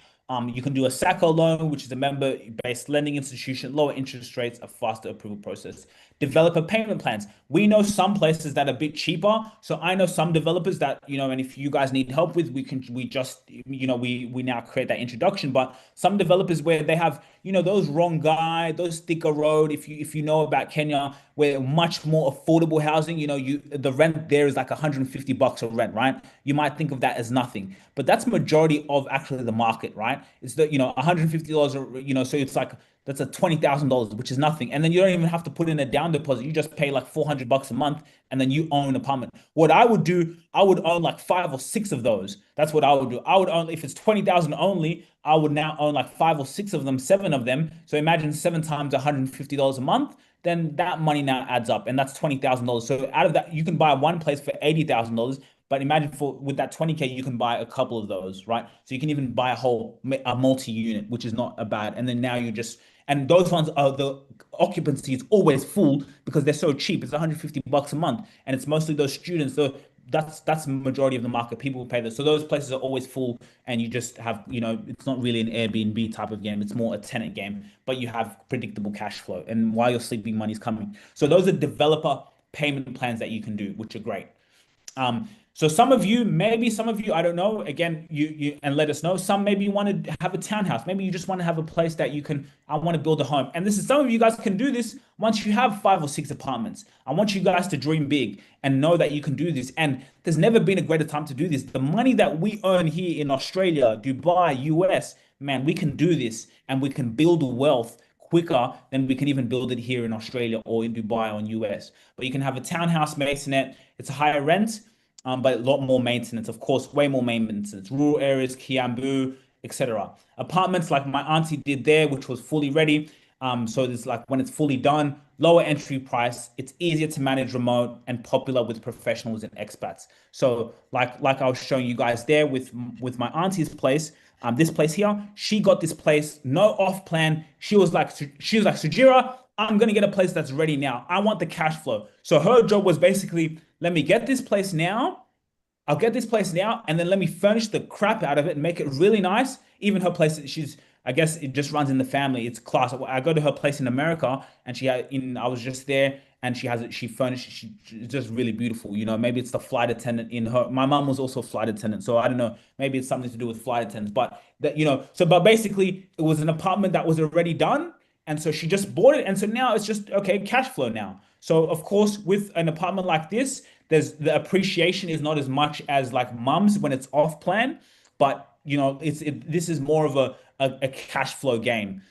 [SPEAKER 1] You can do a SACCO loan, which is a member-based lending institution, lower interest rates, a faster approval process. Developer payment plans. We know some places that are a bit cheaper. So I know some developers that, and if you guys need help with, we just, we now create that introduction. But some developers where they have, those wrong guy, those sticker road, if you know about Kenya, where much more affordable housing, the rent there is like $150 a rent, right? You might think of that as nothing, but that's majority of actually the market, right? It's the, $150, so it's like that's a $20,000, which is nothing. And then you don't even have to put in a down deposit. You just pay like $400 a month and then you own an apartment. What I would do, I would own like five or six of those. That's what I would do. I would own, if it's 20,000 only, I would now own like five or six of them, seven of them. So imagine seven times $150 a month, then that money now adds up, and that's $20,000. So out of that, you can buy one place for $80,000. But imagine for with that 20K, you can buy a couple of those, right? So you can even buy a multi-unit, which is not a bad. And then now you just and those ones are the occupancy is always full because they're so cheap. It's $150 a month, and it's mostly those students. So that's the majority of the market. People will pay this. So those places are always full, and you just have, it's not really an Airbnb type of game. It's more a tenant game, but you have predictable cash flow, and while you're sleeping, money's coming. So those are developer payment plans that you can do, which are great. So some of you, maybe some of you, I don't know. Again, you and let us know. Some maybe you want to have a townhouse. Maybe you just want to have a place that you can. I want to build a home, and this is some of you guys can do this once you have five or six apartments. I want you guys to dream big and know that you can do this. And there's never been a greater time to do this. The money that we earn here in Australia, Dubai, US, man, we can do this, and we can build wealth quicker than we can even build it here in Australia or in Dubai or in US. But you can have a townhouse masonette. It's a higher rent, but a lot more maintenance, of course, way more maintenance. Rural areas, Kiambu, etc. Apartments like my auntie did there, which was fully ready. So it's like when it's fully done, lower entry price, it's easier to manage remote and popular with professionals and expats. So like I was showing you guys there with my auntie's place, this place here, she got this place, no off plan. She was like, Sujira, I'm gonna get a place that's ready now. I want the cash flow. So her job was basically, let me get this place now. I'll get this place now, and then let me furnish the crap out of it and make it really nice. Even her place, I guess it just runs in the family. It's class. I go to her place in America, and I was just there, and she furnished, it's just really beautiful. Maybe it's the flight attendant in her. My mom was also a flight attendant, so I don't know. Maybe it's something to do with flight attendants, but but basically, it was an apartment that was already done, and so she just bought it, and so now it's just okay, cash flow now. So of course, with an apartment like this, there's the appreciation is not as much as like mums when it's off plan, but this is more of a cash flow game.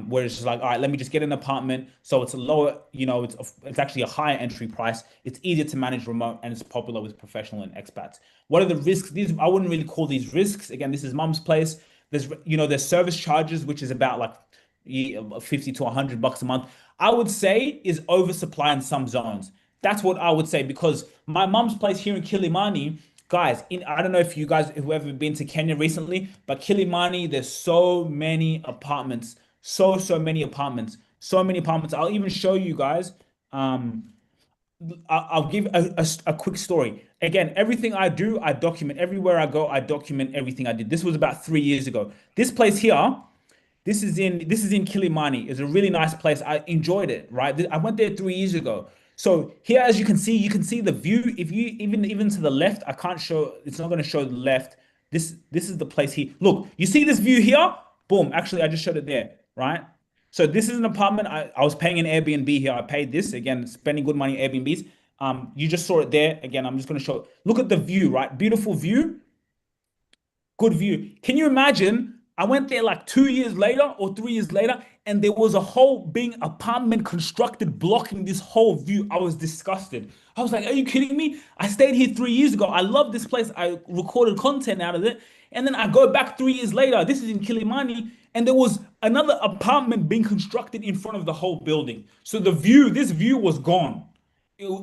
[SPEAKER 1] Where it's just like, all right, let me just get an apartment. So it's a lower, it's actually a higher entry price. It's easier to manage remote, and it's popular with professional and expats. What are the risks? These I wouldn't really call these risks. Again, this is mum's place. There's service charges, which is about like 50 to $100 a month. I would say is oversupply in some zones. That's what I would say, because my mom's place here in Kilimani, guys, I don't know if you guys who ever been to Kenya recently, but Kilimani, there's so many apartments, so many apartments, so many apartments. I'll even show you guys. Um, I'll give a quick story. Again, everything I do, I document. Everywhere I go, I document everything I did. This was about 3 years ago. This place here, this is in Kilimani. It's a really nice place. I enjoyed it, right? I went there 3 years ago. So here, as you can see the view. If you even to the left, I can't show. It's not going to show the left. This is the place here. Look, you see this view here? Boom. Actually, I just showed it there, right? So this is an apartment. I was paying an Airbnb here. I paid this again, spending good money Airbnbs. You just saw it there. Again, I'm just going to show. Look at the view, right? Beautiful view, good view. Can you imagine? I went there like 2 years later or 3 years later, and there was a whole being apartment constructed blocking this whole view. I was disgusted. I was like, "Are you kidding me? I stayed here 3 years ago. I love this place. I recorded content out of it, and then I go back 3 years later. This is in Kilimani, and there was another apartment being constructed in front of the whole building. So the view, this view was gone.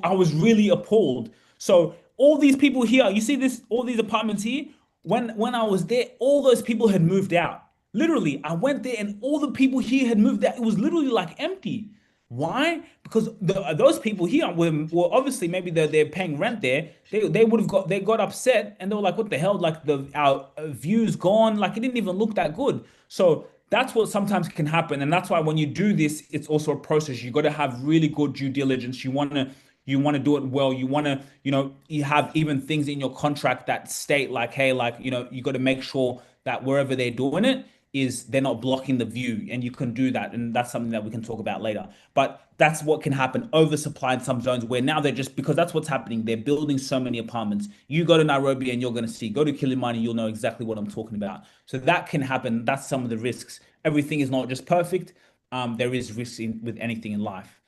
[SPEAKER 1] I was really appalled. So all these people here, you see this, all these apartments here. When I was there, all those people had moved out. Literally, I went there and all the people here had moved out. It was literally like empty. Why? Because those people here were obviously maybe they're paying rent there. They would have got they got upset and they were like, "What the hell? Like the our views gone. Like it didn't even look that good." So that's what sometimes can happen, and that's why when you do this, it's also a process. You got to have really good due diligence. You want to do it well. You want to, you have even things in your contract that state like, hey, like, you got to make sure that wherever they're doing it is they're not blocking the view, and you can do that. And that's something that we can talk about later. But that's what can happen. Oversupply in some zones where now they're just because that's what's happening. They're building so many apartments. You go to Nairobi and you're going to see, go to Kilimani, you'll know exactly what I'm talking about. So that can happen. That's some of the risks. Everything is not just perfect. There is risks with anything in life.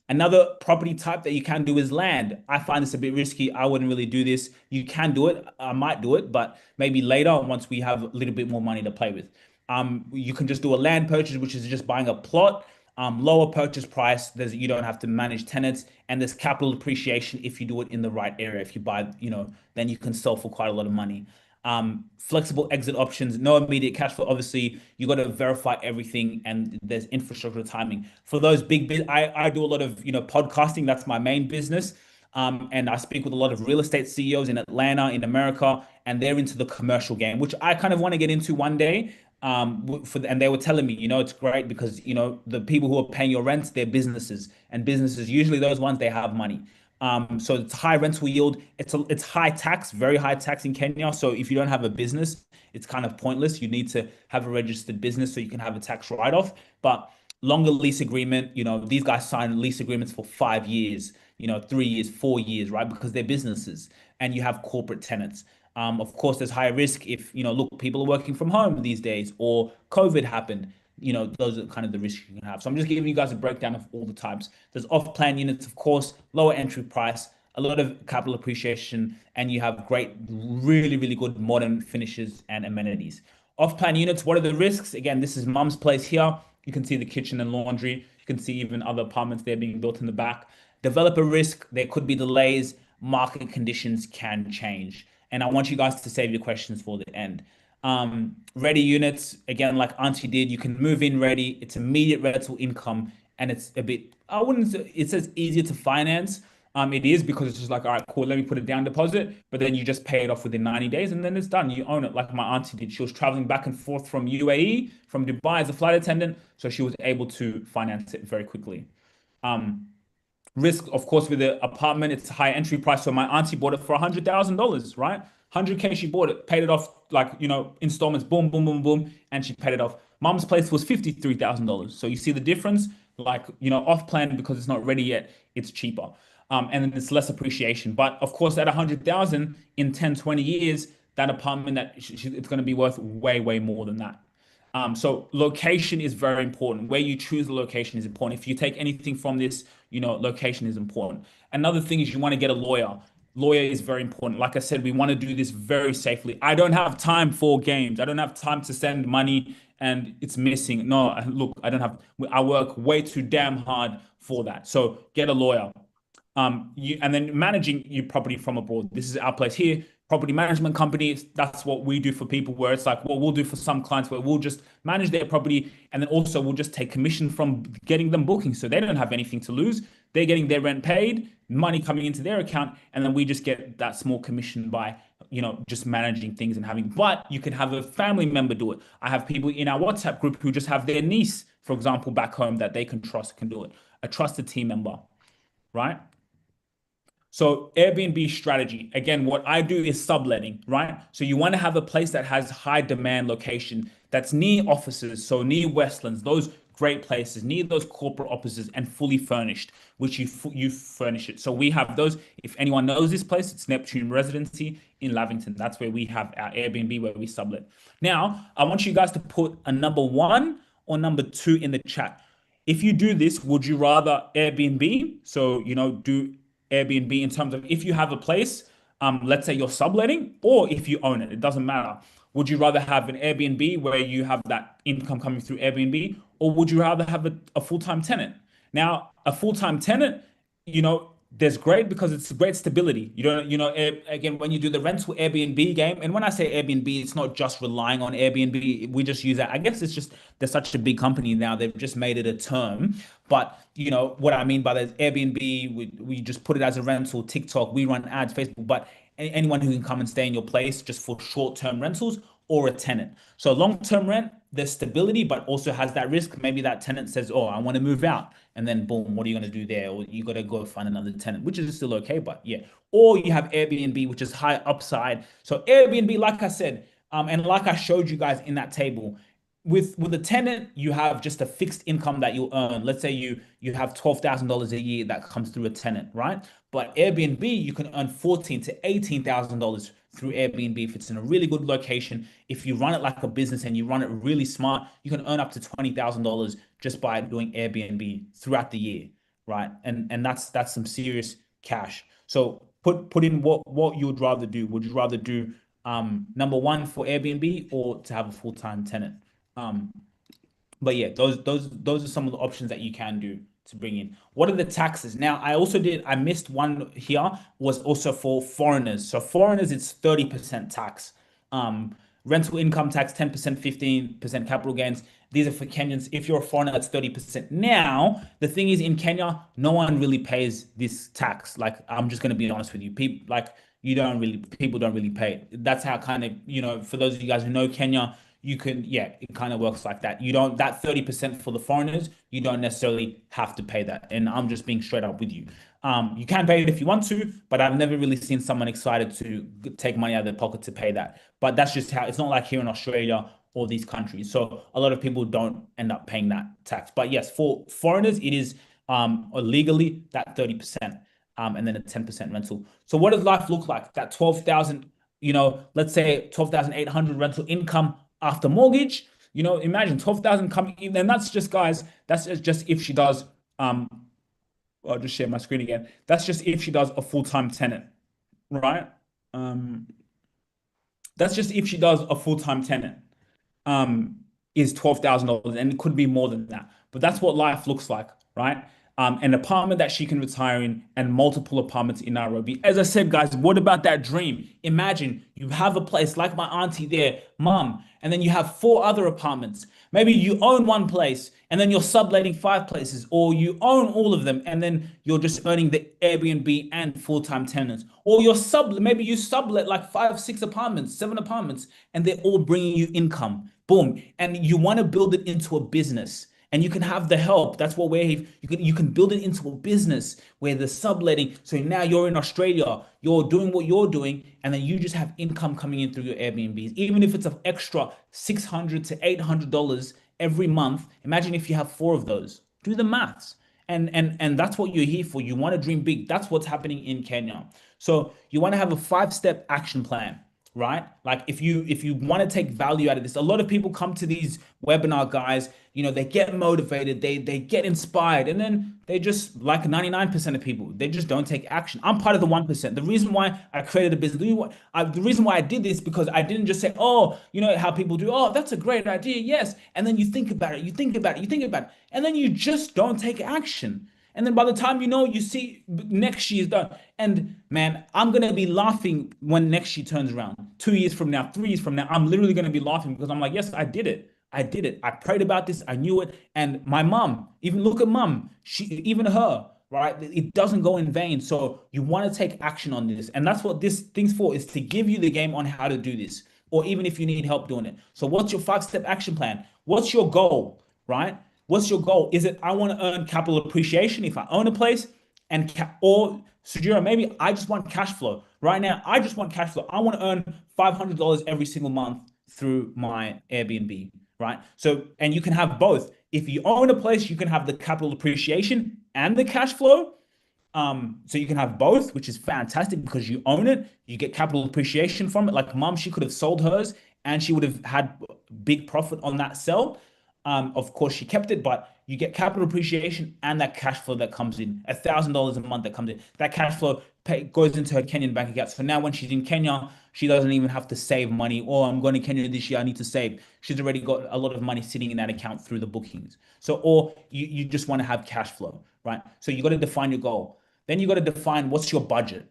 [SPEAKER 1] Another property type that you can do is land. I find this a bit risky. I wouldn't really do this. You can do it. I might do it, but maybe later once we have a little bit more money to play with. You can just do a land purchase, which is just buying a plot, lower purchase price. You don't have to manage tenants, and there's capital appreciation if you do it in the right area. If you buy, then you can sell for quite a lot of money. Flexible exit options, no immediate cash flow. Obviously, you got to verify everything, and there's infrastructure timing for those I do a lot of podcasting. That's my main business. And I speak with a lot of real estate CEOs in Atlanta, in America, and they're into the commercial game, which I kind of want to get into one day. And they were telling me, it's great because the people who are paying your rents, they're businesses, and businesses usually those ones they have money. So it's high rental yield. It's high tax, very high tax in Kenya. So if you don't have a business, it's kind of pointless. You need to have a registered business so you can have a tax write-off. But longer lease agreement, these guys sign lease agreements for 5 years, 3 years, 4 years, right? Because they're businesses and you have corporate tenants. Of course, there's higher risk if, look, people are working from home these days or COVID happened. Those are kind of the risks you can have. So I'm just giving you guys a breakdown of all the types. There's off-plan units, of course, lower entry price, a lot of capital appreciation, and you have great, really, really good modern finishes and amenities. Off-plan units, what are the risks? Again, this is mum's place here. You can see the kitchen and laundry. You can see even other apartments there being built in the back. Developer risk, there could be delays. Market conditions can change. And I want you guys to save your questions for the end. Ready units, again, like Auntie did, you can move in ready. It's immediate rental income, and it's a bit, I wouldn't say it says easier to finance. It is because it's just like, all right, cool, let me put a down deposit, but then you just pay it off within 90 days and then it's done. You own it, like my auntie did. She was traveling back and forth from UAE, from Dubai as a flight attendant, so she was able to finance it very quickly. Um, Risk, of course, with the apartment, it's a high entry price. So my auntie bought it for $100,000, right? 100K, she bought it, paid it off like, installments, boom, boom, boom, boom, and she paid it off. Mom's place was $53,000. So you see the difference, like, off plan because it's not ready yet, it's cheaper. And then it's less appreciation. But of course, at 100,000 in 10, 20 years, that apartment it's going to be worth way, way more than that. So location is very important. Where you choose the location is important. If you take anything from this, location is important. Another thing is you want to get a lawyer. Lawyer is very important. Like I said, we want to do this very safely. I don't have time for games. I don't have time to send money and it's missing. No, look, I work way too damn hard for that. So get a lawyer. And then managing your property from abroad. This is our place here. Property management company. That's what we do for people. Where it's like, what we'll do for some clients, where we'll just manage their property, and then also we'll just take commission from getting them bookings, so they don't have anything to lose. They're getting their rent paid, money coming into their account, and then we just get that small commission by just managing things and having. But you can have a family member do it. I have people in our WhatsApp group who just have their niece, for example, back home that they can trust can do it. A trusted team member, right? So Airbnb strategy, again, what I do is subletting, right? So you want to have a place that has high demand location that's near offices, so near Westlands, those great places, near those corporate offices and fully furnished, which you furnish it. So we have those. If anyone knows this place, it's Neptune Residency in Lavington. That's where we have our Airbnb where we sublet. Now, I want you guys to put a number one or number two in the chat. If you do this, would you rather Airbnb? So, do Airbnb in terms of if you have a place, let's say you're subletting, or if you own it, it doesn't matter. Would you rather have an Airbnb where you have that income coming through Airbnb, or would you rather have a full-time tenant? Now, a full-time tenant, there's great because it's great stability. You don't, again, when you do the rental Airbnb game, and when I say Airbnb, it's not just relying on Airbnb. We just use that. I guess it's just they're such a big company now, they've just made it a term. But what I mean by that is Airbnb, we just put it as a rental, TikTok, we run ads, Facebook, but anyone who can come and stay in your place just for short-term rentals or a tenant. So long-term rent, there's stability, but also has that risk. Maybe that tenant says, "Oh, I want to move out," and then boom, what are you going to do there? Or you got to go find another tenant, which is still okay, but yeah. Or you have Airbnb, which is high upside. So Airbnb, like I said, and like I showed you guys in that table, with a tenant, you have just a fixed income that you'll earn. Let's say you have $12,000 a year that comes through a tenant, right? But Airbnb, you can earn 14 to $18,000 through Airbnb if it's in a really good location. If you run it like a business and you run it really smart, you can earn up to $20,000 just by doing Airbnb throughout the year, right? And that's some serious cash. So put in what you would rather do. Would you rather do number one for Airbnb or to have a full-time tenant? Um, but yeah, those are some of the options that you can do to bring in. What are the taxes? Now, I missed one here, was also for foreigners. So foreigners, it's 30% tax. Rental income tax, 10%, 15% capital gains. These are for Kenyans. If you're a foreigner, that's 30%. Now, the thing is in Kenya, no one really pays this tax. Like, I'm just gonna be honest with you. People don't really pay it. That's how kind of, for those of you guys who know Kenya, yeah, it kind of works like that. You don't, that 30% for the foreigners, you don't necessarily have to pay that. And I'm just being straight up with you. You can pay it if you want to, but I've never really seen someone excited to take money out of their pocket to pay that. But that's just how it's not like here in Australia or these countries. So a lot of people don't end up paying that tax. But yes, for foreigners, it is legally that 30%, and then a 10% rental. So what does life look like? That 12,000, let's say 12,800 rental income after mortgage. Imagine 12,000 coming in, and that's just, guys, that's just if she does I'll just share my screen again. That's just if she does a full-time tenant, right? Um, that's just if she does a full-time tenant, um, is $12,000, and it could be more than that. But that's what life looks like, right? An apartment that she can retire in, and multiple apartments in Nairobi. As I said, guys, what about that dream? Imagine you have a place like my auntie there, mom, and then you have four other apartments. Maybe you own one place and then you're subletting five places, or you own all of them and then you're just earning the Airbnb and full-time tenants, or maybe you sublet like five, six apartments, seven apartments, and they're all bringing you income. Boom. And you want to build it into a business, and you can have the help. That's what you can build it into a business where the subletting. So now you're in Australia, you're doing what you're doing, and then you just have income coming in through your Airbnbs, even if it's an extra $600 to $800 every month. Imagine if you have four of those. Do the maths. And that's what you're here for. You want to dream big. That's what's happening in Kenya. So you want to have a 5-step action plan, right? Like if you want to take value out of this, a lot of people come to these webinar, guys, they get motivated, they get inspired, and then they just, like 99% of people, they just don't take action. I'm part of the 1%. The reason why I created a business, the reason why I did this, because I didn't just say, oh, how people do, oh, that's a great idea, yes, and then you think about it, you think about it, you think about it, and then you just don't take action. And then by the time you see next year's done. And man, I'm going to be laughing when next year turns around. 2 years from now, 3 years from now, I'm literally going to be laughing because I'm like, yes, I did it. I did it. I prayed about this. I knew it. And my mom, even look at mom, even her, right? It doesn't go in vain. So you want to take action on this. And that's what this thing's for, is to give you the game on how to do this, or even if you need help doing it. So what's your 5-step action plan? What's your goal, right? What's your goal? Is it, I want to earn capital appreciation if I own a place, and or Sujira, maybe I just want cash flow right now. I just want cash flow. I want to earn $500 every single month through my Airbnb, right? So, and you can have both. If you own a place, you can have the capital appreciation and the cash flow. So you can have both, which is fantastic because you own it. You get capital appreciation from it. Like mom, she could have sold hers and she would have had big profit on that sell. Of course, she kept it, but you get capital appreciation and that cash flow that comes in, $1,000 a month that comes in. That cash flow goes into her Kenyan bank account. So now when she's in Kenya, she doesn't even have to save money. Oh, I'm going to Kenya this year. I need to save. She's already got a lot of money sitting in that account through the bookings. So, or you just want to have cash flow, right? So you got to define your goal. Then you got to define what's your budget.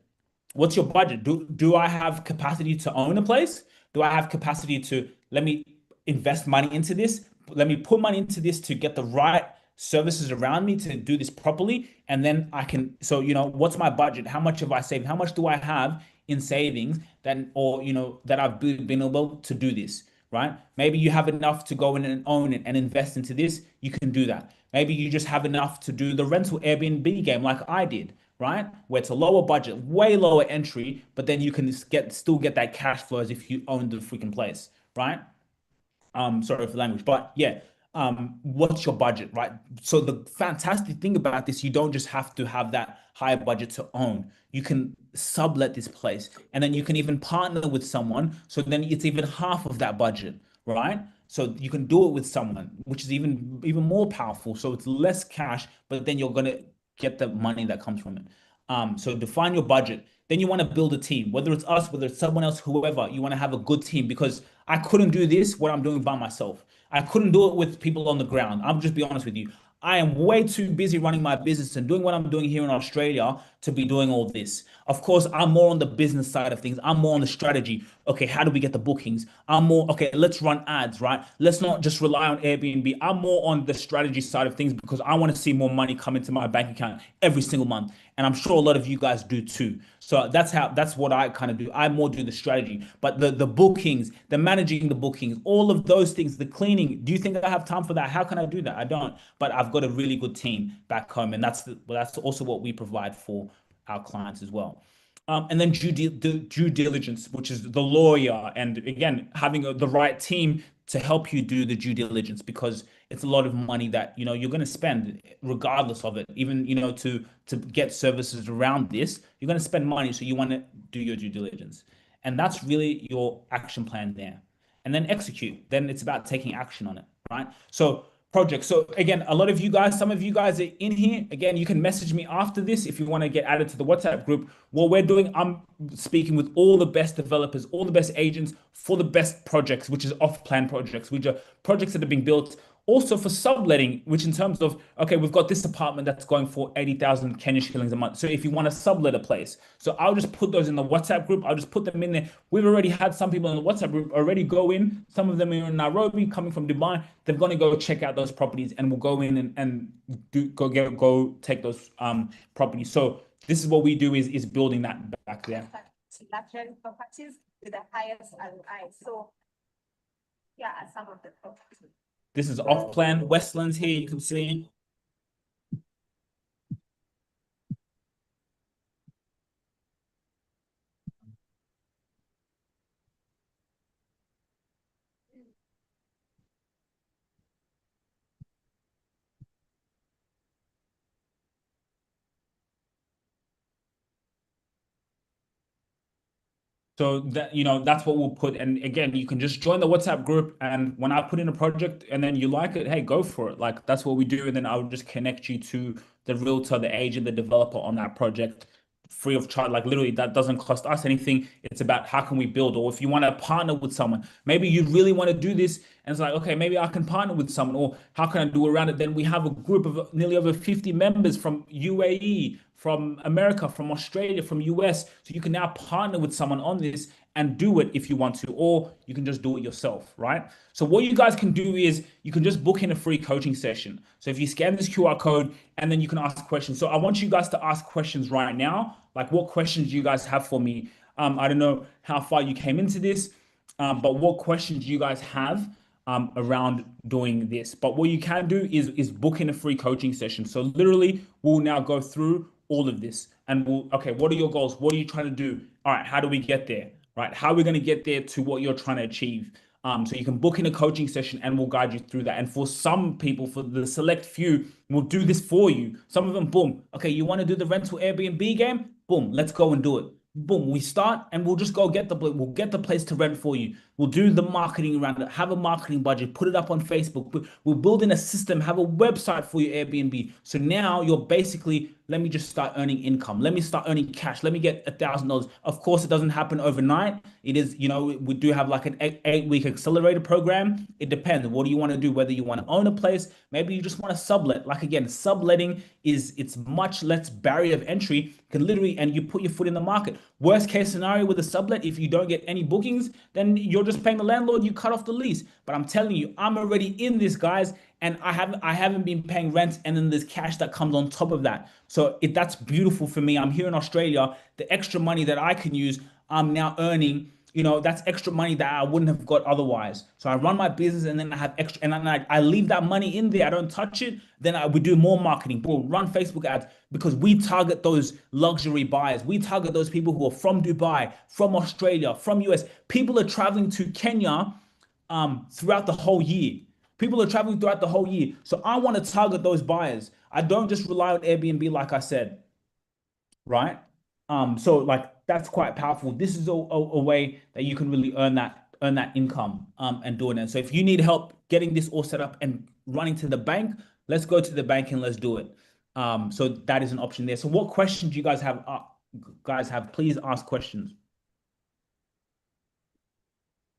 [SPEAKER 1] What's your budget? Do I have capacity to own a place? Do I have capacity to let me invest money into this? Let me put money into this to get the right services around me to do this properly. And then I can, so, what's my budget? How much have I saved? How much do I have in savings that, or, that I've been able to do this, right? Maybe you have enough to go in and own it and invest into this. You can do that. Maybe you just have enough to do the rental Airbnb game like I did, right? Where it's a lower budget, way lower entry, but then you can still get that cash flow as if you owned the freaking place, right? Sorry for the language, but yeah, what's your budget, right? So the fantastic thing about this, you don't just have to have that higher budget to own. You can sublet this place, and then you can even partner with someone. So then it's even half of that budget, right? So you can do it with someone, which is even more powerful. So it's less cash, but then you're gonna get the money that comes from it. So define your budget. Then you want to build a team, whether it's us, whether it's someone else, whoever. You want to have a good team because I couldn't do this what I'm doing by myself. I couldn't do it with people on the ground. I'll just be honest with you. I am way too busy running my business and doing what I'm doing here in Australia to be doing all this. Of course, I'm more on the business side of things. I'm more on the strategy. Okay, how do we get the bookings? I'm more, okay, let's run ads, right? Let's not just rely on Airbnb. I'm more on the strategy side of things because I want to see more money come into my bank account every single month. And I'm sure a lot of you guys do too. So that's what I kind of do. I more do the strategy, but the bookings, the managing the bookings, all of those things, the cleaning. Do you think I have time for that? How can I do that? I don't. But I've got a really good team back home, and that's also what we provide for our clients as well. And then due diligence, which is the lawyer, and again having the right team to help you do the due diligence because it's a lot of money that you're going to spend regardless of it. Even to get services around this, you're going to spend money, so you want to do your due diligence, and that's really your action plan there. And then execute. Then it's about taking action on it, right? So project. So again, a lot of you guys, some of you guys are in here. Again, you can message me after this if you want to get added to the WhatsApp group. What we're doing, I'm speaking with all the best developers, all the best agents for the best projects, which is off-plan projects, which are projects that are being built also for subletting, which in terms of, okay, we've got this apartment that's going for 80,000 Kenya shillings a month. So if you want to sublet a place, so I'll just put those in the WhatsApp group. I'll just put them in there. We've already had some people in the WhatsApp group already go in. Some of them are in Nairobi, coming from Dubai. They're going to go check out those properties and we'll go in and go take those properties. So this is what we do is building that back there.
[SPEAKER 3] Luxury properties with the highest ROI. So yeah, some of the properties.
[SPEAKER 1] This is off plan Westlands here. You can see. So that that's what we'll put. And again, you can just join the WhatsApp group. And when I put in a project and then you like it, hey, go for it. Like that's what we do. And then I'll just connect you to the realtor, the agent, the developer on that project free of charge. Like literally, that doesn't cost us anything. It's about how can we build, or if you want to partner with someone, maybe you really want to do this, and it's like, okay, maybe I can partner with someone, or how can I do around it? Then we have a group of nearly over 50 members from UAE, from America, from Australia, from US. So you can now partner with someone on this and do it if you want to, or you can just do it yourself, right? So what you guys can do is you can just book in a free coaching session. So if you scan this QR code and then you can ask questions. So I want you guys to ask questions right now. Like what questions do you guys have for me? I don't know how far you came into this, but what questions do you guys have around doing this? But what you can do is book in a free coaching session. So literally we'll now go through all of this. And okay, what are your goals? What are you trying to do? All right, how do we get there? Right? How are we going to get there to what you're trying to achieve? So you can book in a coaching session and we'll guide you through that. And for some people, for the select few, we'll do this for you. Some of them, boom. Okay, you want to do the rental Airbnb game? Boom, let's go and do it. Boom, we start and we'll just go we'll get the place to rent for you. We'll do the marketing around it, have a marketing budget, put it up on Facebook. We'll build in a system, have a website for your Airbnb. So now you're basically, let me just start earning income. Let me start earning cash. Let me get $1,000. Of course, it doesn't happen overnight. It is, we do have like an 8-week accelerator program. It depends. What do you want to do? Whether you want to own a place, maybe you just want to sublet. Like again, subletting it's much less barrier of entry. You can literally, and you put your foot in the market. Worst case scenario with a sublet, if you don't get any bookings, then you're just paying the landlord, you cut off the lease. But I'm telling you, I'm already in this, guys, and I haven't been paying rent, and then there's cash that comes on top of that. So that's beautiful for me. I'm here in Australia. The extra money that I can use, I'm now earning. That's extra money that I wouldn't have got otherwise. So I run my business and then I have extra, and then I leave that money in there. I don't touch it. Then we do more marketing. We'll run Facebook ads because we target those luxury buyers. We target those people who are from Dubai, from Australia, from US. People are traveling to Kenya throughout the whole year. People are traveling throughout the whole year. So I want to target those buyers. I don't just rely on Airbnb, like I said, right? So like that's quite powerful. This is a way that you can really earn that income and doing it. So if you need help getting this all set up and running to the bank, let's go to the bank and let's do it. So that is an option there. So what questions do you guys have? Please ask questions.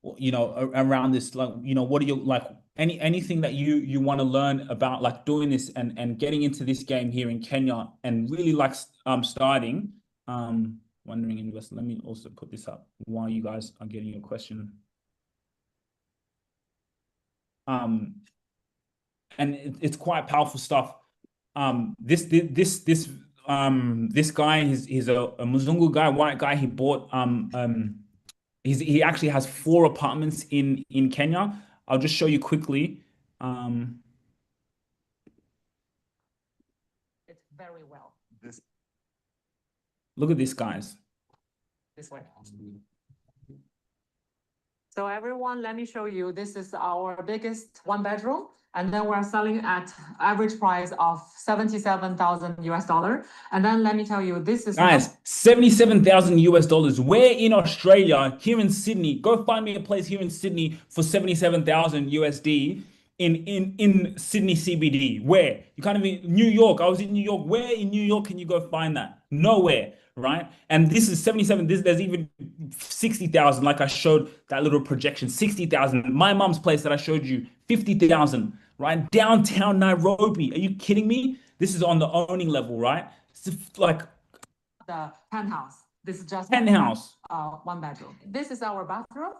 [SPEAKER 1] Around this, like, what are your like anything that you want to learn about like doing this and getting into this game here in Kenya and really like starting. Wondering investor. Let me also put this up while you guys are getting your question. And it's quite powerful stuff. This guy, he's a Mzungu guy, white guy. He bought he actually has 4 apartments in Kenya. I'll just show you quickly.
[SPEAKER 4] It's very well.
[SPEAKER 1] Look at this, guys.
[SPEAKER 4] This way. So everyone, let me show you. This is our biggest 1-bedroom, and then we're selling at average price of $77,000. And then let me tell you, this is
[SPEAKER 1] guys, $77,000. Where in Australia, here in Sydney, go find me a place here in Sydney for 77,000 USD in Sydney CBD. Where? You can't even New York. I was in New York. Where in New York can you go find that? Nowhere. Right? And this is 77. There's even 60,000, like I showed that little projection, 60,000. My mom's place that I showed you, 50,000, right? Downtown Nairobi. Are you kidding me? This is on the owning level, right? It's like
[SPEAKER 4] the penthouse. This is just
[SPEAKER 1] penthouse.
[SPEAKER 4] 1 bedroom. This is our bathroom,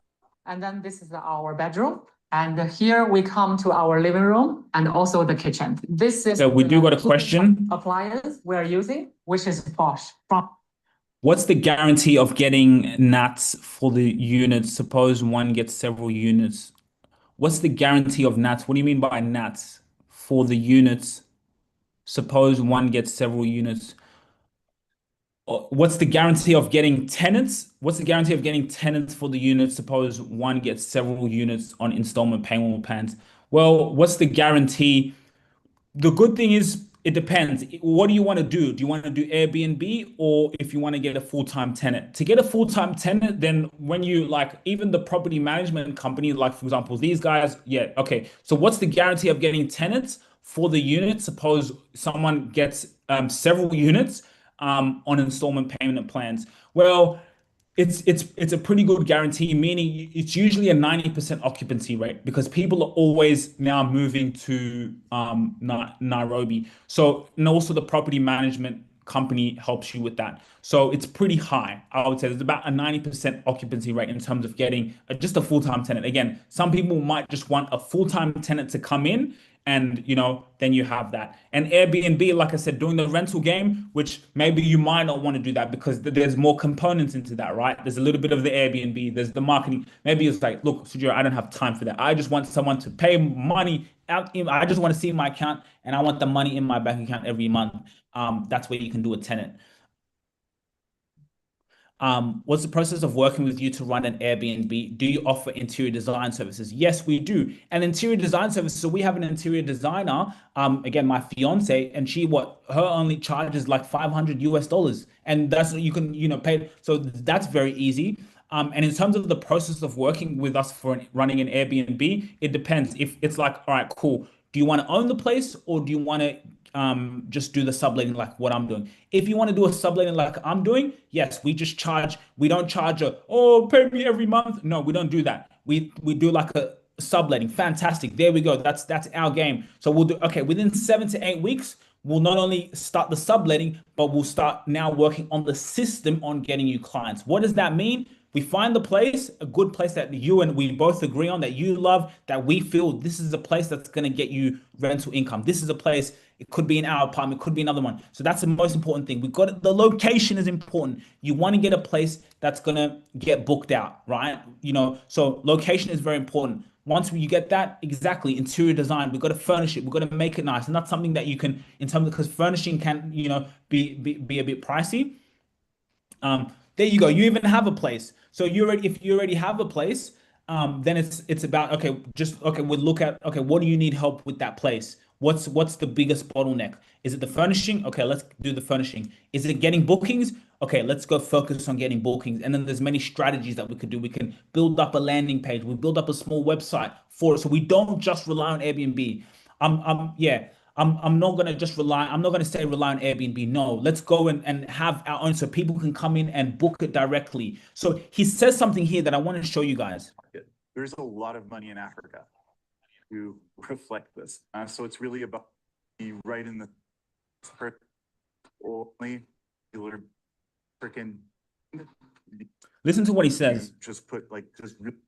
[SPEAKER 4] and then this is our bedroom. And here we come to our living room and also the kitchen. This is
[SPEAKER 1] so we do got a question.
[SPEAKER 4] Appliance we're using, which is posh.
[SPEAKER 1] What's the guarantee of getting NATs for the units? Suppose one gets several units. What's the guarantee of NATs? What do you mean by NATs for the units? Suppose one gets several units. What's the guarantee of getting tenants? What's the guarantee of getting tenants for the units? Suppose one gets several units on installment payment plans. Well, what's the guarantee? The good thing is it depends. What do you want to do? Do you want to do Airbnb, or if you want to get a full-time tenant? To get a full-time tenant, then when you like even the property management company, like for example, these guys, yeah, okay. So what's the guarantee of getting tenants for the unit? Suppose someone gets several units on installment payment plans. Well, it's a pretty good guarantee, meaning it's usually a 90% occupancy rate because people are always now moving to Nairobi. So, and also the property management company helps you with that. So it's pretty high. I would say there's about a 90% occupancy rate in terms of getting just a full-time tenant. Again, some people might just want a full-time tenant to come in And then you have that. And Airbnb, like I said, doing the rental game, which maybe you might not want to do that because there's more components into that, right? There's a little bit of the Airbnb, there's the marketing. Maybe it's like, look, Sujiro, I don't have time for that. I just want someone to pay money out. I just want to see my account and I want the money in my bank account every month. That's where you can do a tenant. What's the process of working with you to run an Airbnb? Do you offer interior design services? Yes, we do. And interior design services, so we have an interior designer, again, my fiance, and her only charge is like 500 US dollars. And that's you can, pay. So that's very easy. And in terms of the process of working with us for running an Airbnb, it depends. If it's like, all right, cool. Do you want to own the place or do you want to just do the subletting like what I'm doing? If you want to do a subletting like I'm doing, yes, we don't charge pay me every month. No, we don't do that. We do like a subletting. Fantastic. There we go. That's our game. So we'll do, okay, within 7 to 8 weeks, we'll not only start the subletting, but we'll start now working on the system on getting you clients. What does that mean? We find the place, a good place that you and we both agree on, that you love, that we feel this is a place that's going to get you rental income. This is a place, it could be in our apartment, it could be another one. So that's the most important thing. The location is important. You want to get a place that's going to get booked out, right? So location is very important. Once you get that, exactly, interior design, we've got to furnish it. We've got to make it nice. And that's something that you can, in terms of, because furnishing can, be a bit pricey. There you go. You even have a place. So if you already have a place, then it's about, okay, we'll look at, okay, what do you need help with that place? What's the biggest bottleneck? Is it the furnishing? Okay, let's do the furnishing. Is it getting bookings? Okay, let's go focus on getting bookings. And then there's many strategies that we could do. We can build up a landing page. We build up a small website for it. So we don't just rely on Airbnb. I'm not gonna just rely. I'm not gonna say rely on Airbnb. No, let's go and have our own so people can come in and book it directly. So he says something here that I want to show you guys.
[SPEAKER 5] There's a lot of money in Africa to reflect this. So it's really about be right in the only freaking.
[SPEAKER 1] Listen to what he says.
[SPEAKER 5] Just put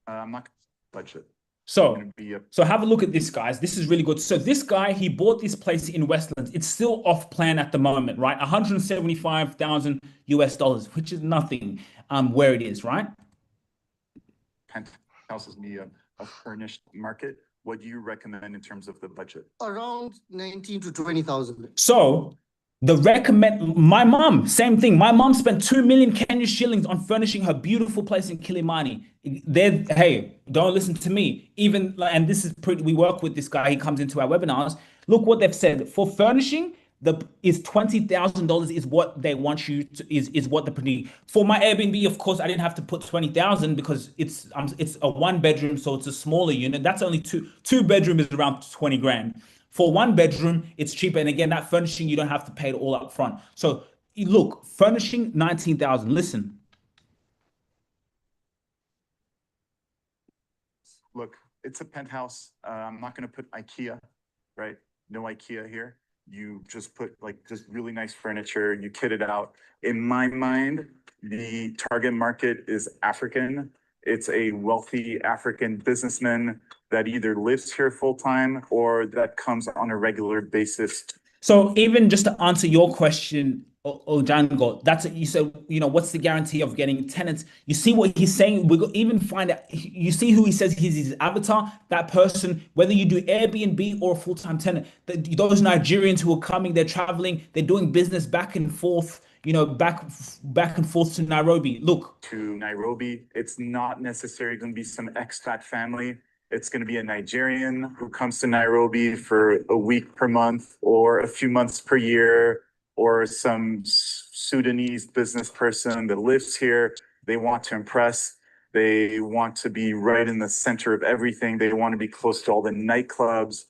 [SPEAKER 5] I'm not budget.
[SPEAKER 1] So have a look at this, guys. This is really good. So this guy, he bought this place in Westlands. It's still off plan at the moment, right? 175,000 US dollars, which is nothing where it is, right?
[SPEAKER 5] Penthouses be a furnished market. What do you recommend in terms of the budget?
[SPEAKER 6] Around 19 to 20,000.
[SPEAKER 1] So my mom, same thing. My mom spent 2 million Kenya shillings on furnishing her beautiful place in Kilimani. Hey, don't listen to me. And this is we work with this guy. He comes into our webinars. Look what they've said. For furnishing, is $20,000 is what they want you to, is what the pretty. For my Airbnb, of course, I didn't have to put 20,000 because it's a 1 bedroom, so it's a smaller unit. That's only two bedroom is around 20 grand. For 1 bedroom, it's cheaper. And again, that furnishing, you don't have to pay it all up front. So look, furnishing 19,000. Listen.
[SPEAKER 5] Look, it's a penthouse. I'm not going to put IKEA, right? No IKEA here. You just put just really nice furniture. You kit it out. In my mind, the target market is African. It's a wealthy African businessman that either lives here full time or that comes on a regular basis.
[SPEAKER 1] So even just to answer your question, Ojango, you said, what's the guarantee of getting tenants? You see what he's saying? We even find out, you see who he says he's his avatar, that person, whether you do Airbnb or a full-time tenant, those Nigerians who are coming, they're traveling, they're doing business back and forth, back and forth to Nairobi. Look.
[SPEAKER 5] To Nairobi, it's not necessarily going to be some expat family. It's going to be a Nigerian who comes to Nairobi for a week per month or a few months per year, or some Sudanese business person that lives here. They want to impress. They want to be right in the center of everything. They want to be close to all the nightclubs.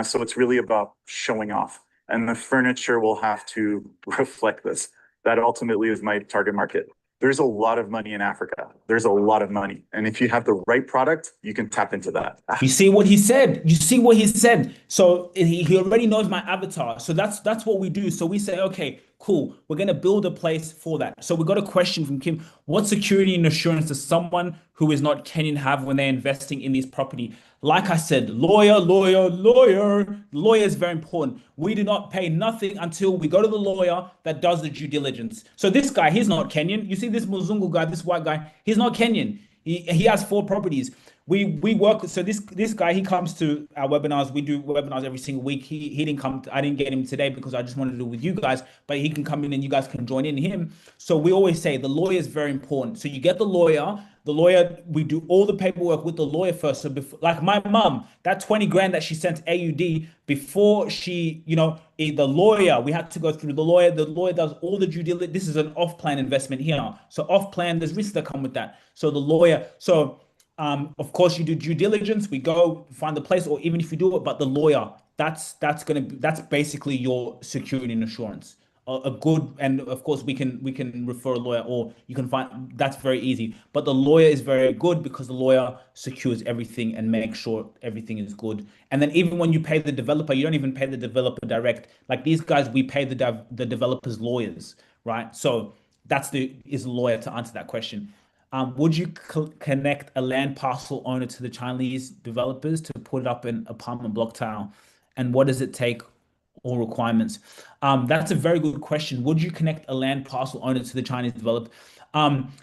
[SPEAKER 5] So it's really about showing off. And the furniture will have to reflect this. That ultimately is my target market. There's a lot of money in Africa. There's a lot of money. And if you have the right product, you can tap into that.
[SPEAKER 1] You see what he said? You see what he said? So he already knows my avatar. So that's what we do. So we say, okay, Cool. We're going to build a place for that. So we got a question from Kim. What security and assurance does someone who is not Kenyan have when they're investing in this property? Like I said, lawyer, lawyer, lawyer. Lawyer is very important. We do not pay nothing until we go to the lawyer that does the due diligence. So this guy, he's not Kenyan. You see this Muzungu guy, this white guy, he's not Kenyan. He has 4 properties. We work. So this guy, he comes to our webinars. We do webinars every single week. He didn't come. I didn't get him today because I just wanted to do it with you guys. But he can come in and you guys can join in him. So we always say the lawyer is very important. So you get the lawyer. The lawyer, we do all the paperwork with the lawyer first. So before, like my mom, that 20 grand that she sent AUD before she, the lawyer, we had to go through the lawyer. The lawyer does all the due diligence. This is an off-plan investment here. So off-plan, there's risks that come with that. So the lawyer, of course, you do due diligence. We go find the place, or even if you do it, but the lawyer, that's basically your security and assurance. A good, and of course we can refer a lawyer, or you can find, that's very easy. But the lawyer is very good because the lawyer secures everything and makes sure everything is good. And then even when you pay the developer, you don't even pay the developer direct. Like these guys, we pay the developers lawyers, right? So is a lawyer to answer that question. Would you connect a land parcel owner to the Chinese developers to put it up in apartment block tile? And what does it take, or requirements? That's a very good question. Would you connect a land parcel owner to the Chinese developer?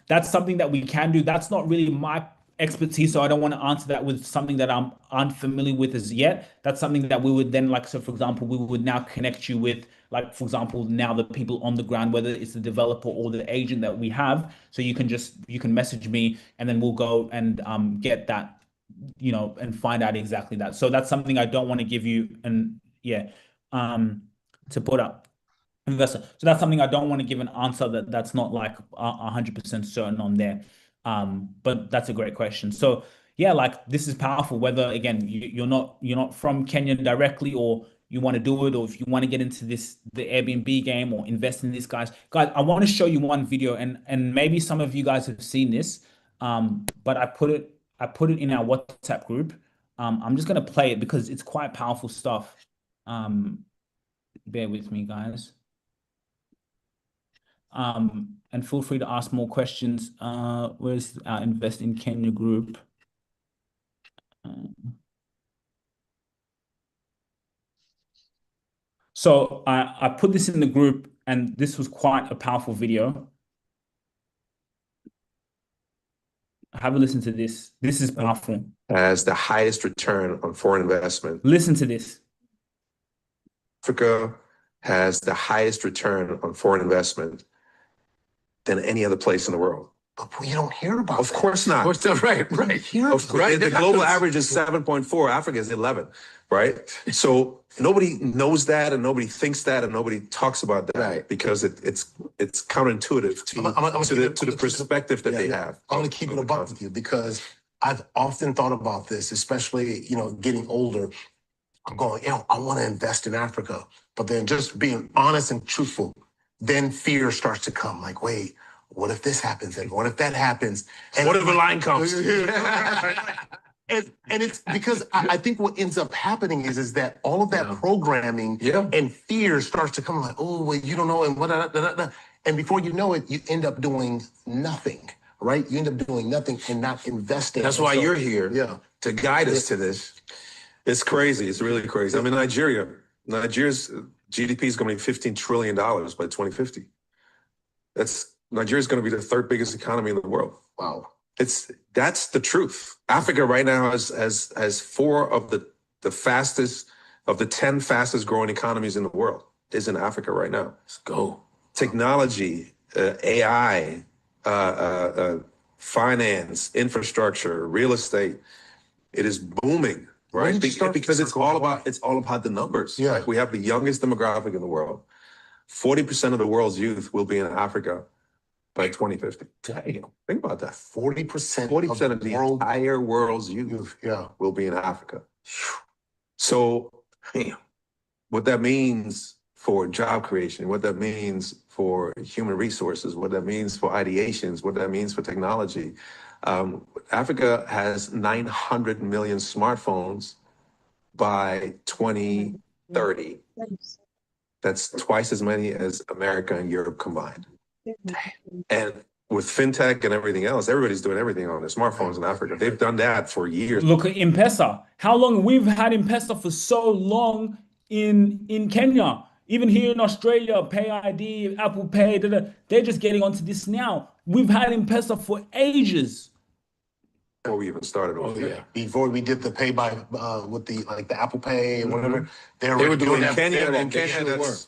[SPEAKER 1] That's something that we can do. That's not really my expertise, so I don't want to answer that with something that I'm unfamiliar with as yet. That's something that we would then, like, so for example, we would now connect you with, like, for example, now the people on the ground, whether it's the developer or the agent that we have. So you can message me, and then we'll go and get that, and find out exactly that. So that's something I don't want to give you, and yeah, to put up investor. So that's something I don't want to give an answer that's not like 100% certain on there. But that's a great question. So yeah, like this is powerful. Whether again you're not from Kenya directly, or you want to do it, or if you want to get into the Airbnb game or invest in these guys. I want to show you one video, and maybe some of you guys have seen this. But I put it in our WhatsApp group. I'm just gonna play it because it's quite powerful stuff. Bear with me, guys. And feel free to ask more questions. Where's our Invest in Kenya group? So I put this in the group, and this was quite a powerful video. Have a listen to this. This is powerful.
[SPEAKER 7] Has the highest return on foreign investment.
[SPEAKER 1] Listen to this.
[SPEAKER 7] Africa has the highest return on foreign investment than any other place in the world.
[SPEAKER 6] But you don't hear about
[SPEAKER 7] Of course not.
[SPEAKER 6] Of course, right.
[SPEAKER 7] Of course, the global average is 7.4. Africa is 11, right? So nobody knows that, and nobody thinks that, and nobody talks about that, because it's counterintuitive to the perspective that they have.
[SPEAKER 6] I'm going to keep it a buck with you, because I've often thought about this, especially, getting older. I'm going, I want to invest in Africa, but then just being honest and truthful, then fear starts to come. Like, wait, what if this happens? And what if that happens? And
[SPEAKER 7] What if a line comes?
[SPEAKER 6] And it's because I think what ends up happening is that all of that programming and fear starts to come, like, oh, well, you don't know, and what, and before you know it, you end up doing nothing, right? You end up doing nothing and not investing.
[SPEAKER 7] That's why you're here, to guide us to this. It's crazy. It's really crazy. I mean, Nigeria's GDP is going to be $15 trillion by 2050. Nigeria's going to be the 3rd biggest economy in the world.
[SPEAKER 6] Wow.
[SPEAKER 7] That's the truth. Africa right now has 4 of the 10 fastest growing economies in the world is in Africa right now.
[SPEAKER 6] Let's go.
[SPEAKER 7] Technology, AI, finance, infrastructure, real estate. It is booming, right? Because it's all about the numbers.
[SPEAKER 6] Yeah.
[SPEAKER 7] Right? We have the youngest demographic in the world. 40% of the world's youth will be in Africa by 2050. Damn, think about that. 40% of the entire world's youth will be in Africa. So, what that means for job creation, what that means for human resources, what that means for ideations, what that means for technology. Africa has 900 million smartphones by 2030. that's twice as many as America and Europe combined. And with fintech and everything else, everybody's doing everything on their smartphones in Africa. They've done that for years.
[SPEAKER 1] Look at M-Pesa. How long we've had M-Pesa for so long in Kenya. Even here in Australia, Pay ID, Apple Pay, they're just getting onto this now. We've had M-Pesa for ages.
[SPEAKER 7] Before we even started all that.
[SPEAKER 6] Before we did the pay by with the Apple Pay and whatever,
[SPEAKER 7] They were doing that.
[SPEAKER 6] Kenya,
[SPEAKER 7] In Kenya, that's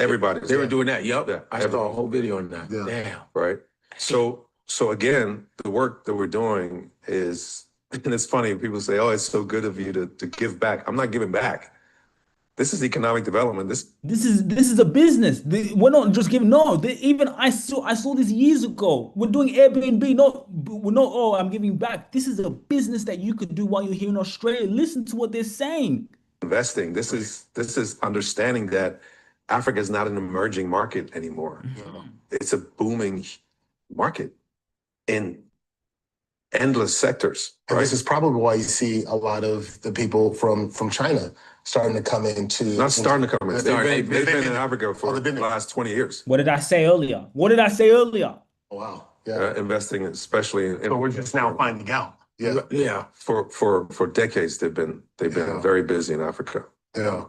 [SPEAKER 7] everybody.
[SPEAKER 8] They were doing that. Yep.
[SPEAKER 7] Yeah,
[SPEAKER 8] I saw a whole video on that.
[SPEAKER 6] Yeah.
[SPEAKER 8] Damn.
[SPEAKER 7] right? So again, the work that we're doing is, and it's funny, people say, "Oh, it's so good of you to give back." I'm not giving back. This is economic development. This
[SPEAKER 1] is a business. We're not just giving. No, even I saw this years ago. We're doing Airbnb. We're not. Oh, I'm giving back. This is a business that you could do while you're here in Australia. Listen to what they're saying.
[SPEAKER 7] investing. This is understanding that Africa is not an emerging market anymore. It's a booming market in endless sectors.
[SPEAKER 6] And
[SPEAKER 7] Right?
[SPEAKER 6] this is probably why you see a lot of the people from China starting to come into.
[SPEAKER 7] Not starting to come in. They've been in Africa for
[SPEAKER 6] they've
[SPEAKER 7] the last 20 years.
[SPEAKER 1] What did I say earlier?
[SPEAKER 6] Wow. Yeah.
[SPEAKER 7] Investing, especially in,
[SPEAKER 6] So we're just now finding out. Yeah.
[SPEAKER 8] Yeah.
[SPEAKER 7] for decades they've been
[SPEAKER 6] Yeah.
[SPEAKER 7] very busy in Africa.
[SPEAKER 6] Yeah.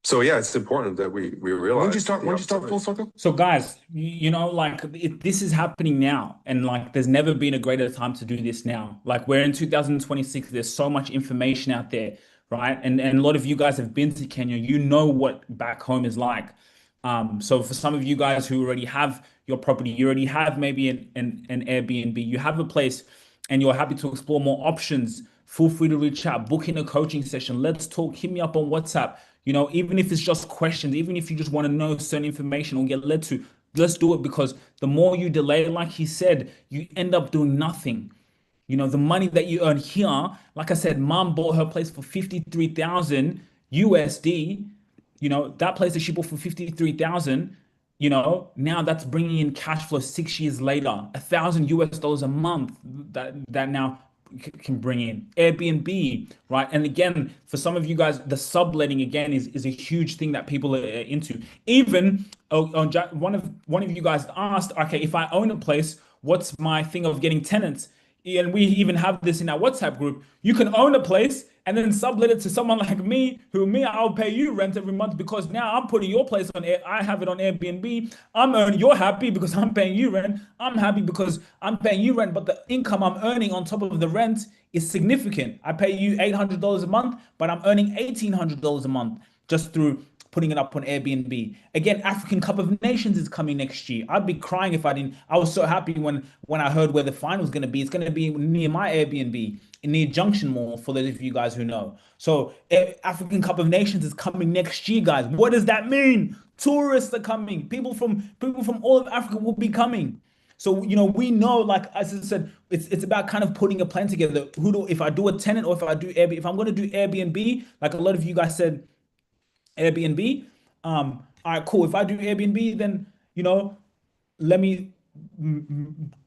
[SPEAKER 7] So yeah, it's important that we realize.
[SPEAKER 6] When did you start full circle?
[SPEAKER 1] So guys, like this is happening now, and like there's never been a greater time to do this now. Like we're in 2026. There's so much information out there, right? And a lot of you guys have been to Kenya. You know what back home is like. So for some of you guys who already have your property, you already have maybe an Airbnb, you have a place, and you're happy to explore more options. Feel free to reach out, book in a coaching session. Let's talk. Hit me up on WhatsApp. Even if it's just questions, even if you just want to know certain information or get led to, let's do it, because the more you delay, like he said, you end up doing nothing. The money that you earn here, like I said, mom bought her place for 53,000 USD. That place that she bought for 53,000, now that's bringing in cash flow 6 years later, $1,000 a month that now can bring in. Airbnb, right? And again, for some of you guys, the subletting again is a huge thing that people are into. Even one of you guys asked, okay, if I own a place, what's my thing of getting tenants? And we even have this in our WhatsApp group. You can own a place and then sublet it to someone like me, I'll pay you rent every month, because now I'm putting your place on air. I have it on Airbnb. You're happy because I'm paying you rent. I'm happy because I'm paying you rent, but the income I'm earning on top of the rent is significant. I pay you $800 a month, but I'm earning $1,800 a month just through putting it up on Airbnb. Again, African Cup of Nations is coming next year. I'd be crying if I didn't. I was so happy when I heard where the final is going to be. It's going to be near my Airbnb, near Junction Mall, for those of you guys who know. So African Cup of Nations is coming next year, guys. What does that mean? Tourists are coming. People from all of Africa will be coming. So, we know, like as I said, it's about kind of putting a plan together. If I do a tenant or if I do Airbnb, if I'm going to do Airbnb, like a lot of you guys said, Airbnb. All right, cool. If I do Airbnb, then let me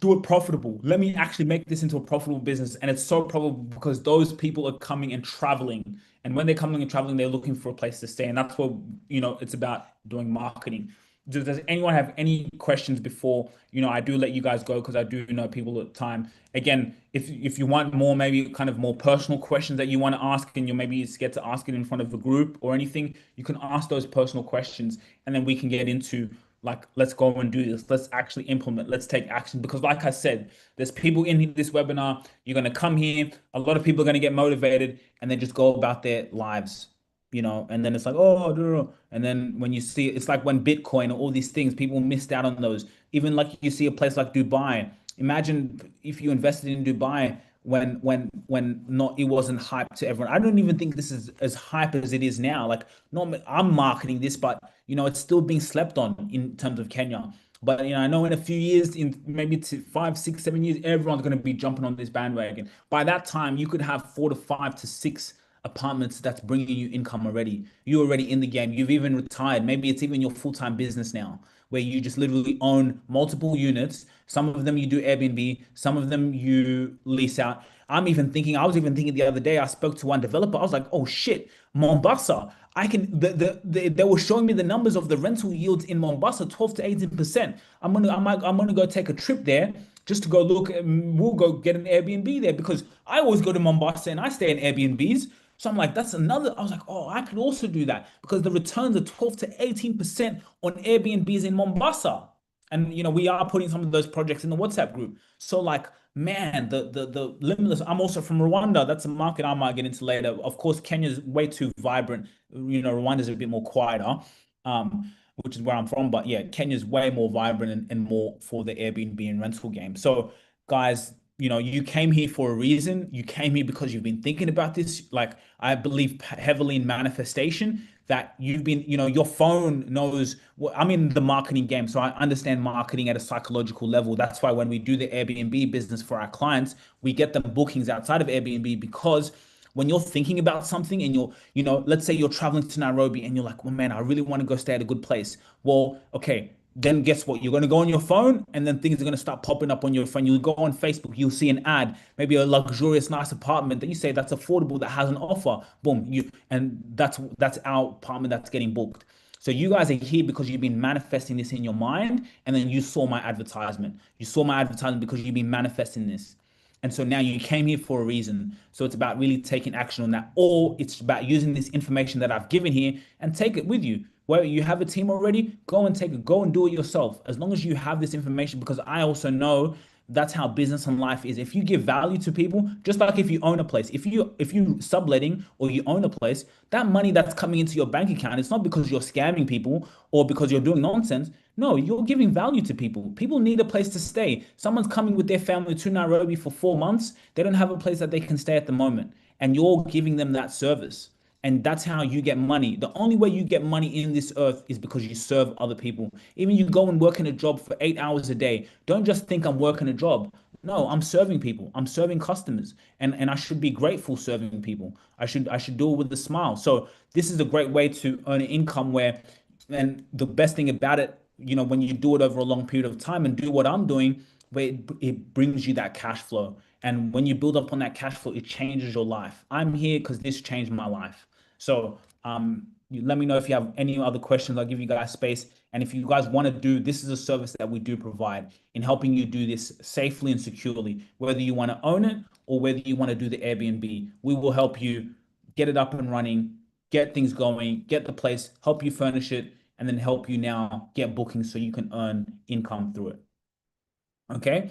[SPEAKER 1] do it profitable. Let me actually make this into a profitable business. And it's so profitable because those people are coming and traveling. And when they're coming and traveling, they're looking for a place to stay. And that's what it's about, doing marketing. Does anyone have any questions before I do let you guys go, because I do know people at the time. Again, if you want more, maybe kind of more personal questions that you want to ask, and you're maybe scared to ask it in front of a group or anything, you can ask those personal questions, and then we can get into like, let's go and do this. Let's actually implement. Let's take action. Because like I said, there's people in this webinar. You're going to come here. A lot of people are going to get motivated and then just go about their lives. And then it's like, oh, and then when you see it, it's like when Bitcoin or all these things, people missed out on those. Even like you see a place like Dubai. Imagine if you invested in Dubai when not, it wasn't hype to everyone. I don't even think this is as hype as it is now. Like, not I'm marketing this, but it's still being slept on in terms of Kenya. But I know in a few years, in maybe 5, 6, 7 years, everyone's going to be jumping on this bandwagon. By that time, you could have 4 to 5 to 6 apartments that's bringing you income already. You're already in the game. You've even retired. Maybe it's even your full-time business now, where you just literally own multiple units. Some of them you do Airbnb, some of them you lease out. I was even thinking the other day, I spoke to one developer. I was like, oh shit, Mombasa. I can they were showing me the numbers of the rental yields in Mombasa, 12 to 18%. I'm gonna go take a trip there just to go look. We'll go get an Airbnb there because I always go to Mombasa and I stay in Airbnbs. So I'm like, that's another. I was like, oh, I could also do that because the returns are 12 to 18% on Airbnbs in Mombasa. And we are putting some of those projects in the WhatsApp group. So like, man, the limitless. I'm also from Rwanda. That's a market I might get into later. Of course, Kenya's way too vibrant. Rwanda's a bit more quieter, which is where I'm from. But yeah, Kenya's way more vibrant and more for the Airbnb and rental game. So guys, you came here for a reason. You came here because you've been thinking about this. Like, I believe heavily in manifestation, that you've been, your phone knows I'm in the marketing game, so I understand marketing at a psychological level. That's why when we do the Airbnb business for our clients, we get them bookings outside of Airbnb because when you're thinking about something and let's say you're traveling to Nairobi and you're like, well, man, I really want to go stay at a good place. Well, okay, then guess what? You're going to go on your phone and then things are going to start popping up on your phone. You'll go on Facebook, you'll see an ad, maybe a luxurious, nice apartment that you say that's affordable, that has an offer. Boom, and that's our apartment that's getting booked. So you guys are here because you've been manifesting this in your mind, and then you saw my advertisement. You saw my advertisement because you've been manifesting this. And so now you came here for a reason. So it's about really taking action on that, or it's about using this information that I've given here and take it with you. Where you have a team already, go and take it, go and do it yourself. As long as you have this information, because I also know that's how business and life is. If you give value to people, just like if you own a place, if you subletting or you own a place, that money that's coming into your bank account, it's not because you're scamming people or because you're doing nonsense. No, you're giving value to people. People need a place to stay. Someone's coming with their family to Nairobi for 4 months. They don't have a place that they can stay at the moment. And you're giving them that service. And that's how you get money. The only way you get money in this earth is because you serve other people. Even you go and work in a job for 8 hours a day. Don't just think I'm working a job. No, I'm serving people. I'm serving customers. And I should be grateful serving people. I should do it with a smile. So this is a great way to earn an income where, and the best thing about it, when you do it over a long period of time and do what I'm doing, where it brings you that cash flow. And when you build up on that cash flow, it changes your life. I'm here because this changed my life. So you let me know if you have any other questions. I'll give you guys space. And if you guys want to do, this is a service that we do provide in helping you do this safely and securely, whether you want to own it or whether you want to do the Airbnb. We will help you get it up and running, get things going, get the place, help you furnish it, and then help you now get bookings so you can earn income through it. Okay.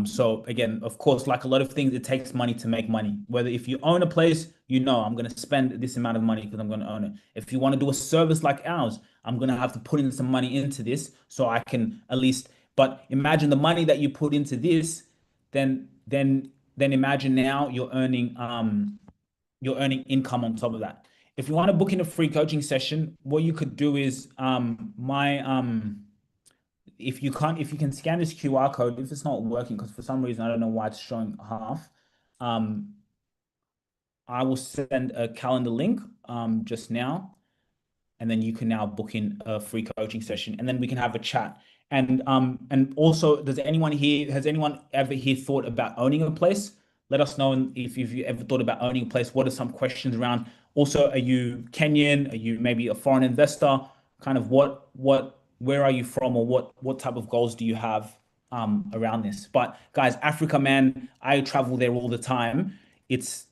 [SPEAKER 1] So again, of course, like a lot of things, it takes money to make money. Whether if you own a place, I'm going to spend this amount of money because I'm going to own it. If you want to do a service like ours, I'm going to have to put in some money into this so I can at least, but imagine the money that you put into this, then imagine now you're earning income on top of that. If you want to book in a free coaching session, what you could do is if you can scan this QR code, if it's not working, because for some reason I don't know why it's showing half, I will send a calendar link just now, and then you can now book in a free coaching session, and then we can have a chat. And also, has anyone ever here thought about owning a place? Let us know if you ever thought about owning a place. What are some questions around? Also, are you Kenyan? Are you maybe a foreign investor? Kind of where are you from, or what type of goals do you have around this? But guys, Africa, man, I travel there all the time. It's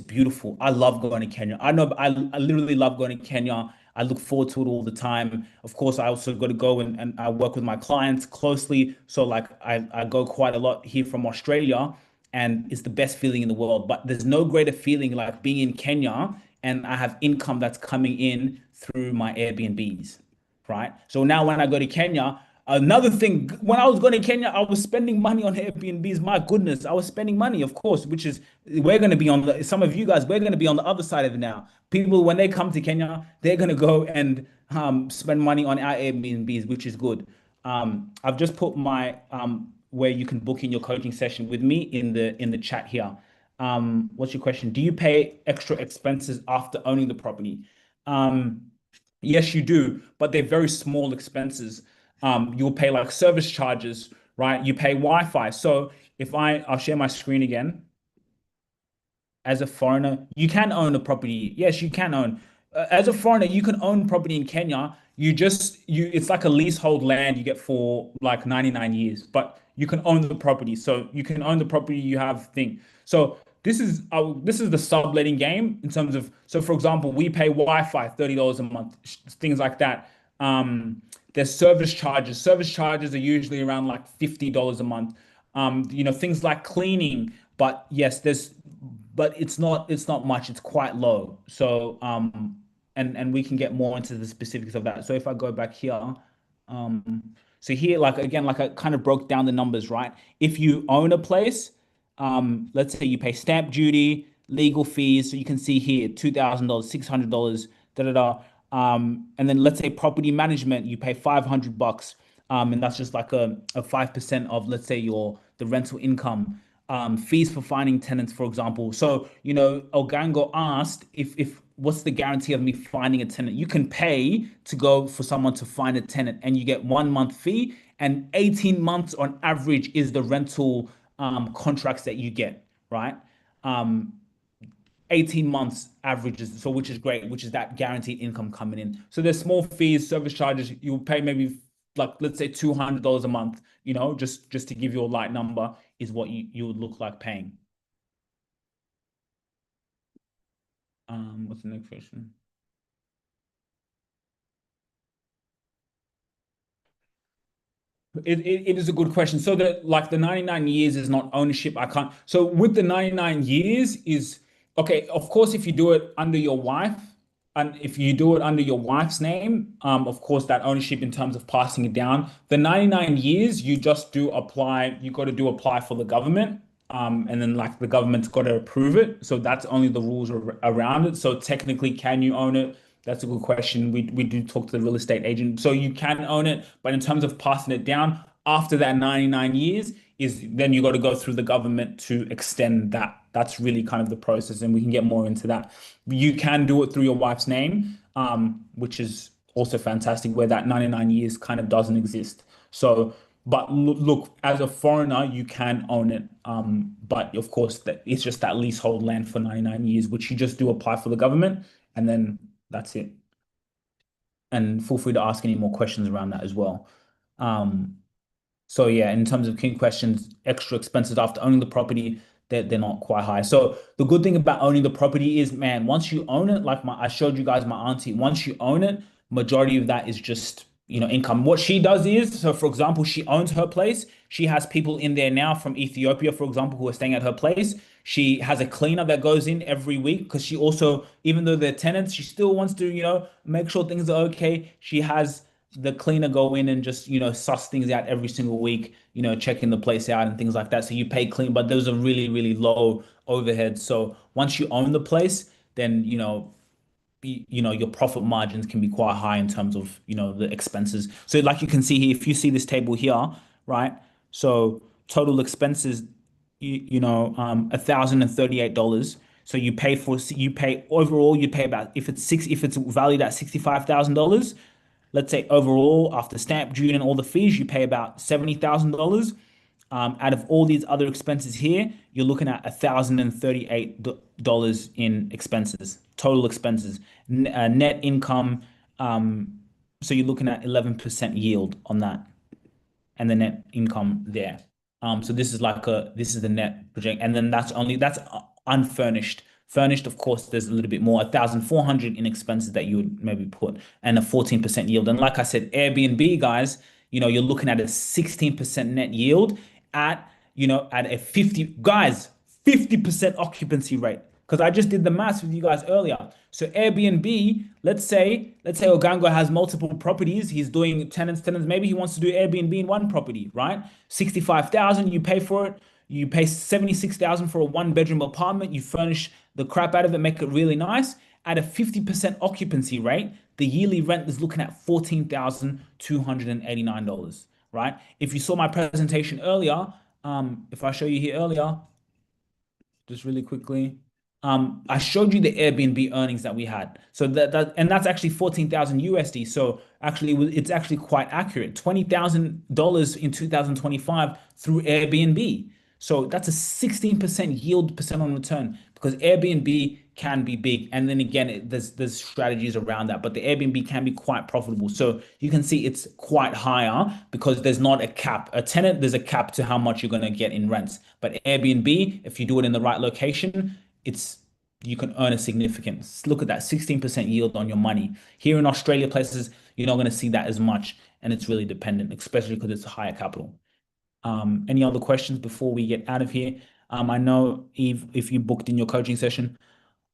[SPEAKER 1] beautiful. I love going to Kenya. I know, I literally love going to Kenya. I look forward to it all the time. Of course, I also got to go and I work with my clients closely. So like I go quite a lot here from Australia, and it's the best feeling in the world. But there's no greater feeling like being in Kenya and I have income that's coming in through my Airbnbs, right? So now when I go to Kenya, another thing, when I was going to Kenya, I was spending money on Airbnbs. My goodness, I was spending money, of course, which is, we're going to be on some of you guys, we're going to be on the other side of it now. People, when they come to Kenya, they're going to go and spend money on our Airbnbs, which is good. I've just put my, where you can book in your coaching session with me in the chat here. What's your question? Do you pay extra expenses after owning the property? Yes, you do, but they're very small expenses. You'll pay like service charges, right? You pay Wi-Fi. So if I'll share my screen again. as a foreigner, you can own a property. Yes, you can own. As a foreigner, you can own property in Kenya. It's like a leasehold land you get for like 99 years, but you can own the property. So you can own the property you have thing. So this is the subletting game in terms of, so for example, we pay Wi-Fi $30 a month, things like that. There's service charges. Service charges are usually around like $50 a month. Things like cleaning, but yes, but it's not much. It's quite low. So and we can get more into the specifics of that. So if I go back here, so here, like again, like I kind of broke down the numbers, right? If you own a place, let's say you pay stamp duty, legal fees. So you can see here, $2,000, $600, da da da. And then let's say property management, you pay $500, and that's just like a 5% of, let's say, the rental income. Fees for finding tenants, for example. So, Ogango asked if what's the guarantee of me finding a tenant? You can pay to go for someone to find a tenant, and you get 1 month fee, and 18 months on average is the rental contracts that you get, right? Um, 18 months averages, so which is great, which is that guaranteed income coming in. So there's small fees, service charges. You'll pay maybe like, let's say, $200 a month, just to give you a light number is what you would look like paying. What's the next question? It is a good question. So the 99 years is not ownership. I can't. So with the 99 years is okay. Of course, if you do it under your wife, and if you do it under your wife's name, of course that ownership in terms of passing it down. The 99 years, you just do apply. You got to do apply for the government, and then like the government's got to approve it. So that's only the rules around it. So technically, can you own it? That's a good question. We do talk to the real estate agent. So you can own it, but in terms of passing it down after that 99 years is then you got to go through the government to extend that. That's really kind of the process, and we can get more into that. You can do it through your wife's name, which is also fantastic, where that 99 years kind of doesn't exist. So, but look, as a foreigner, you can own it. But of course, that it's just that leasehold land for 99 years, which you just do apply for the government, and then that's it. And feel free to ask any more questions around that as well. So yeah, in terms of key questions, extra expenses after owning the property, they're not quite high. So the good thing about owning the property is, man, once you own it, like I showed you guys my auntie, once you own it, majority of that is just, income. What she does is, so for example, she owns her place. She has people in there now from Ethiopia, for example, who are staying at her place. She has a cleaner that goes in every week because she also, even though they're tenants, she still wants to, make sure things are okay. She has the cleaner go in and just, suss things out every single week, checking the place out and things like that. So you pay clean, but those are really, really low overhead. So once you own the place, then, your profit margins can be quite high in terms of, the expenses. So like you can see here, if you see this table here, right? So total expenses, $1,038. So you pay overall, you pay about, if it's valued at $65,000, let's say overall after stamp duty and all the fees, you pay about $70,000. Out of all these other expenses here, you're looking at $1,038 in expenses, total expenses, net income. So you're looking at 11% yield on that, and the net income there. So this is the net project, and then that's unfurnished. Furnished, of course, there's a little bit more, 1,400 in expenses that you would maybe put, and a 14% yield. And like I said, Airbnb, guys, you're looking at a 16% net yield at a 50% occupancy rate. Because I just did the maths with you guys earlier. So Airbnb, let's say Ogango has multiple properties. He's doing tenants. Maybe he wants to do Airbnb in one property, right? 65,000, you pay for it. You pay 76,000 for a 1 bedroom apartment. You furnish the crap out of it, make it really nice. At a 50% occupancy rate, the yearly rent is looking at $14,289, right? If you saw my presentation earlier, if I show you here earlier, just really quickly, I showed you the Airbnb earnings that we had. So and that's actually 14,000 USD. So actually, it's actually quite accurate. $20,000 in 2025 through Airbnb. So that's a 16% yield percent on return. because Airbnb can be big. And then again, there's strategies around that, but the Airbnb can be quite profitable. So you can see it's quite higher because there's not a cap. A tenant, there's a cap to how much you're going to get in rents. But Airbnb, if you do it in the right location, it's you can earn a significant. Look at that, 16% yield on your money. Here in Australia, places you're not going to see that as much, and it's really dependent, especially because it's higher capital. Any other questions before we get out of here? I know, Eve, if you booked in your coaching session,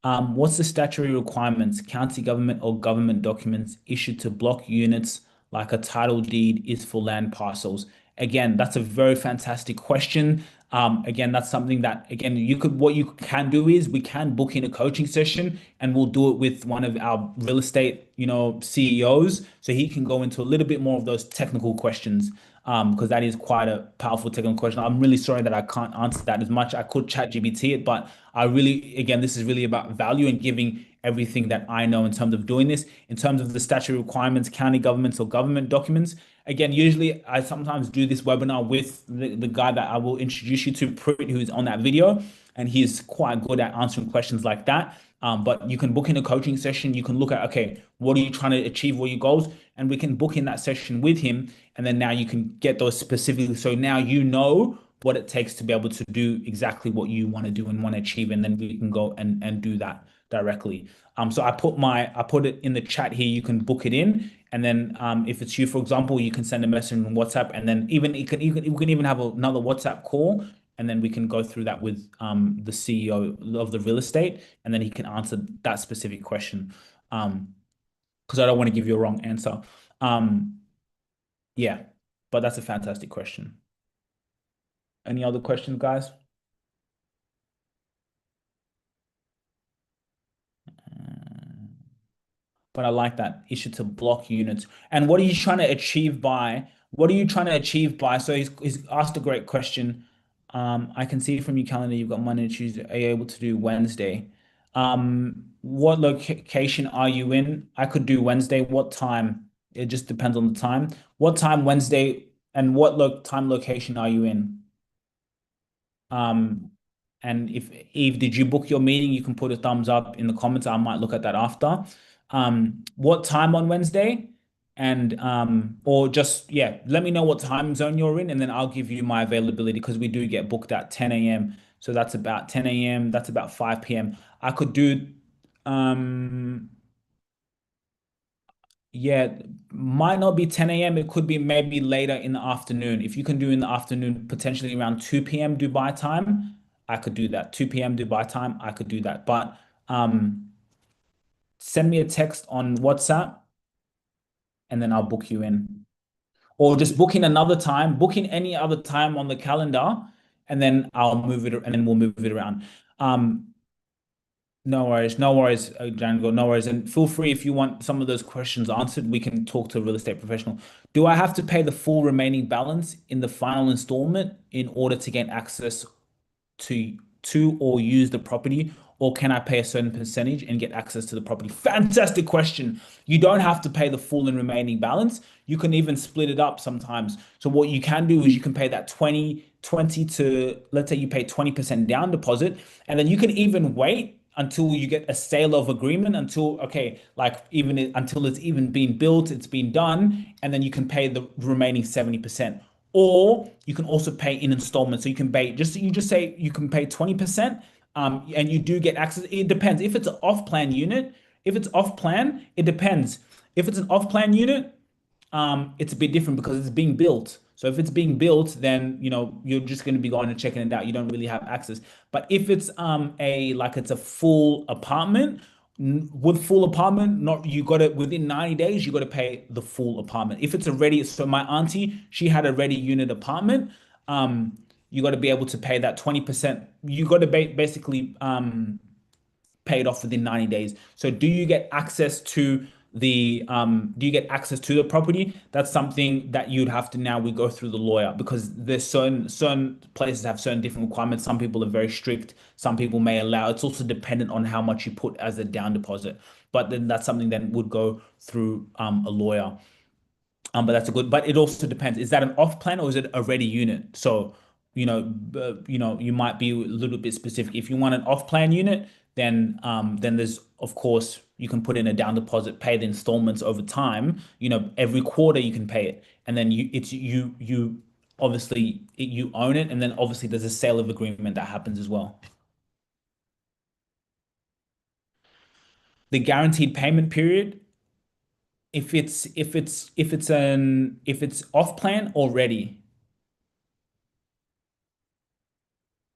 [SPEAKER 1] what's the statutory requirements, county government or government documents issued to block units like a title deed is for land parcels? Again, that's a very fantastic question. Again, that's something that, again, what you can do is we can book in a coaching session and we'll do it with one of our real estate, CEOs, so he can go into a little bit more of those technical questions. Because that is quite a powerful technical question. I'm really sorry that I can't answer that as much. I could chat GPT it, but again, this is really about value and giving everything that I know in terms of doing this. In terms of the statutory requirements, county governments or government documents, again, usually I sometimes do this webinar with the guy that I will introduce you to, Prit, who's on that video, and he's quite good at answering questions like that. But you can book in a coaching session. You can look at, okay, what are you trying to achieve? What are your goals? And we can book in that session with him. And then now you can get those specifically. So now you know what it takes to be able to do exactly what you want to do and want to achieve. And then we can go and do that directly. So I put it in the chat here. You can book it in. And then if it's you, for example, you can send a message on WhatsApp. And then we can even have another WhatsApp call. And then we can go through that with the CEO of the real estate. And then he can answer that specific question. Because I don't want to give you a wrong answer. Yeah, but that's a fantastic question. Any other questions, guys? But I like that issue to block units. And what are you trying to achieve by? What are you trying to achieve by? So he's asked a great question. I can see from your calendar you've got Monday and Tuesday. Are you able to do Wednesday? What location are you in? I could do Wednesday. What time? It just depends on the time. What time Wednesday and what time location are you in? And if Eve, did you book your meeting? You can put a thumbs up in the comments. I might look at that after. What time on Wednesday? And or just let me know what time zone you're in, and then I'll give you my availability because we do get booked at 10 a.m. So that's about 10 a.m. That's about 5 p.m. I could do might not be 10 a.m. It could be maybe later in the afternoon. If you can do in the afternoon, potentially around 2 p.m. Dubai time, I could do that. 2 p.m. Dubai time, I could do that. But send me a text on WhatsApp and then I'll book you in. Or just book in another time, book in any other time on the calendar, and then I'll move it and then we'll move it around. No worries, Django, no worries. And feel free if you want some of those questions answered, we can talk to a real estate professional. Do I have to pay the full remaining balance in the final installment in order to gain access to or use the property, or can I pay a certain percentage and get access to the property? Fantastic question. You don't have to pay the full and remaining balance. You can even split it up sometimes. So what you can do is you can pay that 20 to, let's say you pay 20% down deposit, and then you can even wait until you get a sale of agreement until until it's even been built, it's been done, and then you can pay the remaining 70%. Or you can also pay in installments. So you can pay say you can pay 20%, and you do get access. It depends. If it's an off-plan unit, it depends. If it's an off-plan unit, it's a bit different because it's being built. So if it's being built, then you're just going to be going and checking it out. You don't really have access. But if it's it's a full apartment, with full apartment, not you got to within 90 days, you got to pay the full apartment. If it's already, so my auntie, she had a ready unit apartment. You got to be able to pay that 20%. You got to basically pay it off within 90 days. So do you get access to the property? That's something that you'd have to now we go through the lawyer, because there's certain places have certain different requirements. Some people are very strict, some people may allow. It's also dependent on how much you put as a down deposit, but then that's something that would go through a lawyer. But it also depends. Is that an off plan or is it a ready unit? So you might be a little bit specific. If you want an off-plan unit, then there's, of course, you can put in a down deposit, pay the installments over time. Every quarter you can pay it, and then you obviously you own it, and then obviously there's a sale of agreement that happens as well. The guaranteed payment period, if it's off plan already,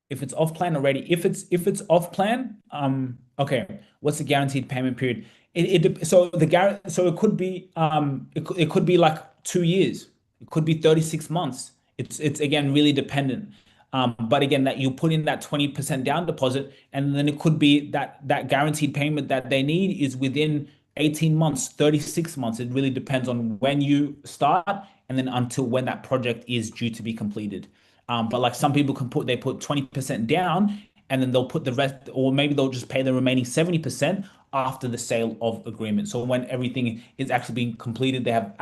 [SPEAKER 1] if it's off plan, okay, what's the guaranteed payment period? So it could be like 2 years, it could be 36 months. It's again really dependent. But again, that you put in that 20% down deposit, and then it could be that guaranteed payment that they need is within 18 months, 36 months. It really depends on when you start and then until when that project is due to be completed. But like some people they put 20% down, and then they'll put the rest, or maybe they'll just pay the remaining 70% after the sale of agreement. So when everything is actually being completed, they have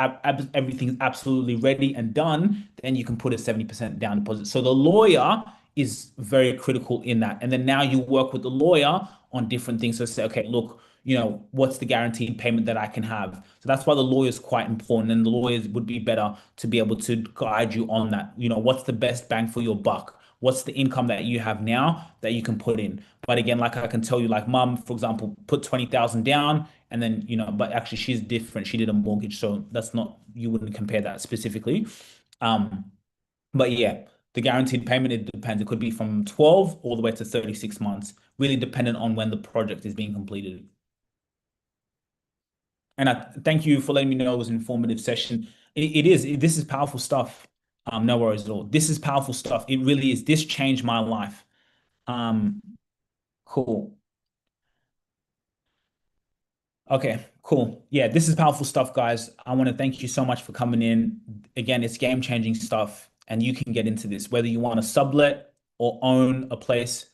[SPEAKER 1] everything absolutely ready and done, then you can put a 70% down deposit. So the lawyer is very critical in that. And then now you work with the lawyer on different things. So say, okay, look, what's the guaranteed payment that I can have? So that's why the lawyer is quite important, and the lawyers would be better to be able to guide you on that. What's the best bang for your buck? What's the income that you have now that you can put in? But again, like I can tell you, like mum, for example, put 20,000 down, and then, but actually she's different. She did a mortgage. So that's not, you wouldn't compare that specifically. But yeah, the guaranteed payment, it depends. It could be from 12 all the way to 36 months, really dependent on when the project is being completed. And I thank you for letting me know it was an informative session. It is. This is powerful stuff. No worries at all. This is powerful stuff. It really is. This changed my life. Um, cool. Okay, cool. Yeah, this is powerful stuff, guys. I want to thank you so much for coming in. Again, it's game-changing stuff, and you can get into this, whether you want to sublet or own a place.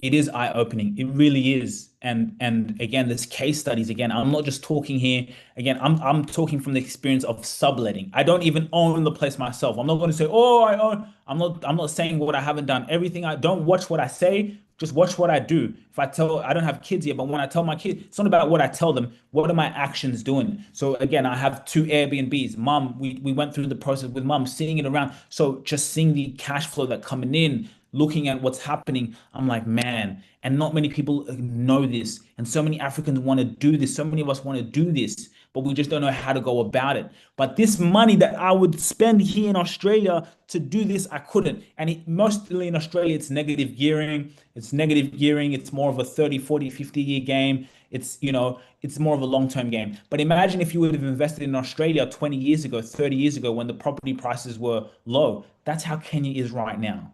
[SPEAKER 1] It is eye-opening. It really is. And again, there's case studies. Again, I'm not just talking here. Again, I'm talking from the experience of subletting. I don't even own the place myself. I'm not going to say, oh, I own. I'm not saying what I haven't done. Everything I don't watch what I say. Just watch what I do. If I don't have kids yet, but when I tell my kids, it's not about what I tell them. What are my actions doing? So again, I have 2 Airbnbs. Mom, we went through the process with mom, seeing it around. So just seeing the cash flow that coming in, looking at what's happening, I'm like, man, and not many people know this. And so many Africans want to do this. So many of us want to do this, but we just don't know how to go about it. But this money that I would spend here in Australia to do this, I couldn't. And mostly in Australia, it's negative gearing. It's more of a 30, 40, 50-year game. It's more of a long-term game. But imagine if you would have invested in Australia 20 years ago, 30 years ago, when the property prices were low. That's how Kenya is right now.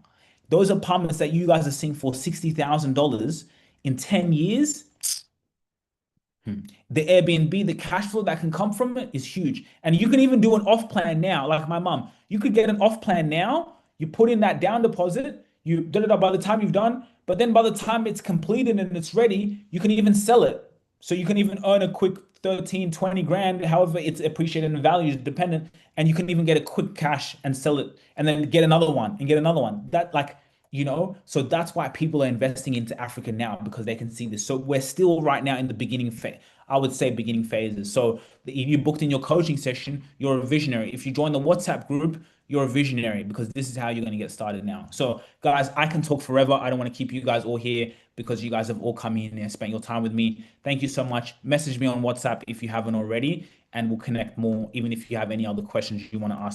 [SPEAKER 1] Those apartments that you guys are seeing for $60,000 in 10 years, the Airbnb, the cash flow that can come from it is huge. And you can even do an off plan now, like my mom. You could get an off plan now. You put in that down deposit. You did it by the time you've done, but then by the time it's completed and it's ready, you can even sell it. So you can even earn a quick 13, 20 grand, however it's appreciated in value is dependent. And you can even get a quick cash and sell it and then get another one and get another one. So that's why people are investing into Africa now, because they can see this. So we're still right now in the beginning phase. I would say beginning phases. So if you booked in your coaching session, you're a visionary. If you join the WhatsApp group, you're a visionary, because this is how you're going to get started now. So guys, I can talk forever. I don't want to keep you guys all here because you guys have all come in and spent your time with me. Thank you so much. Message me on WhatsApp if you haven't already, and we'll connect more, even if you have any other questions you want to ask.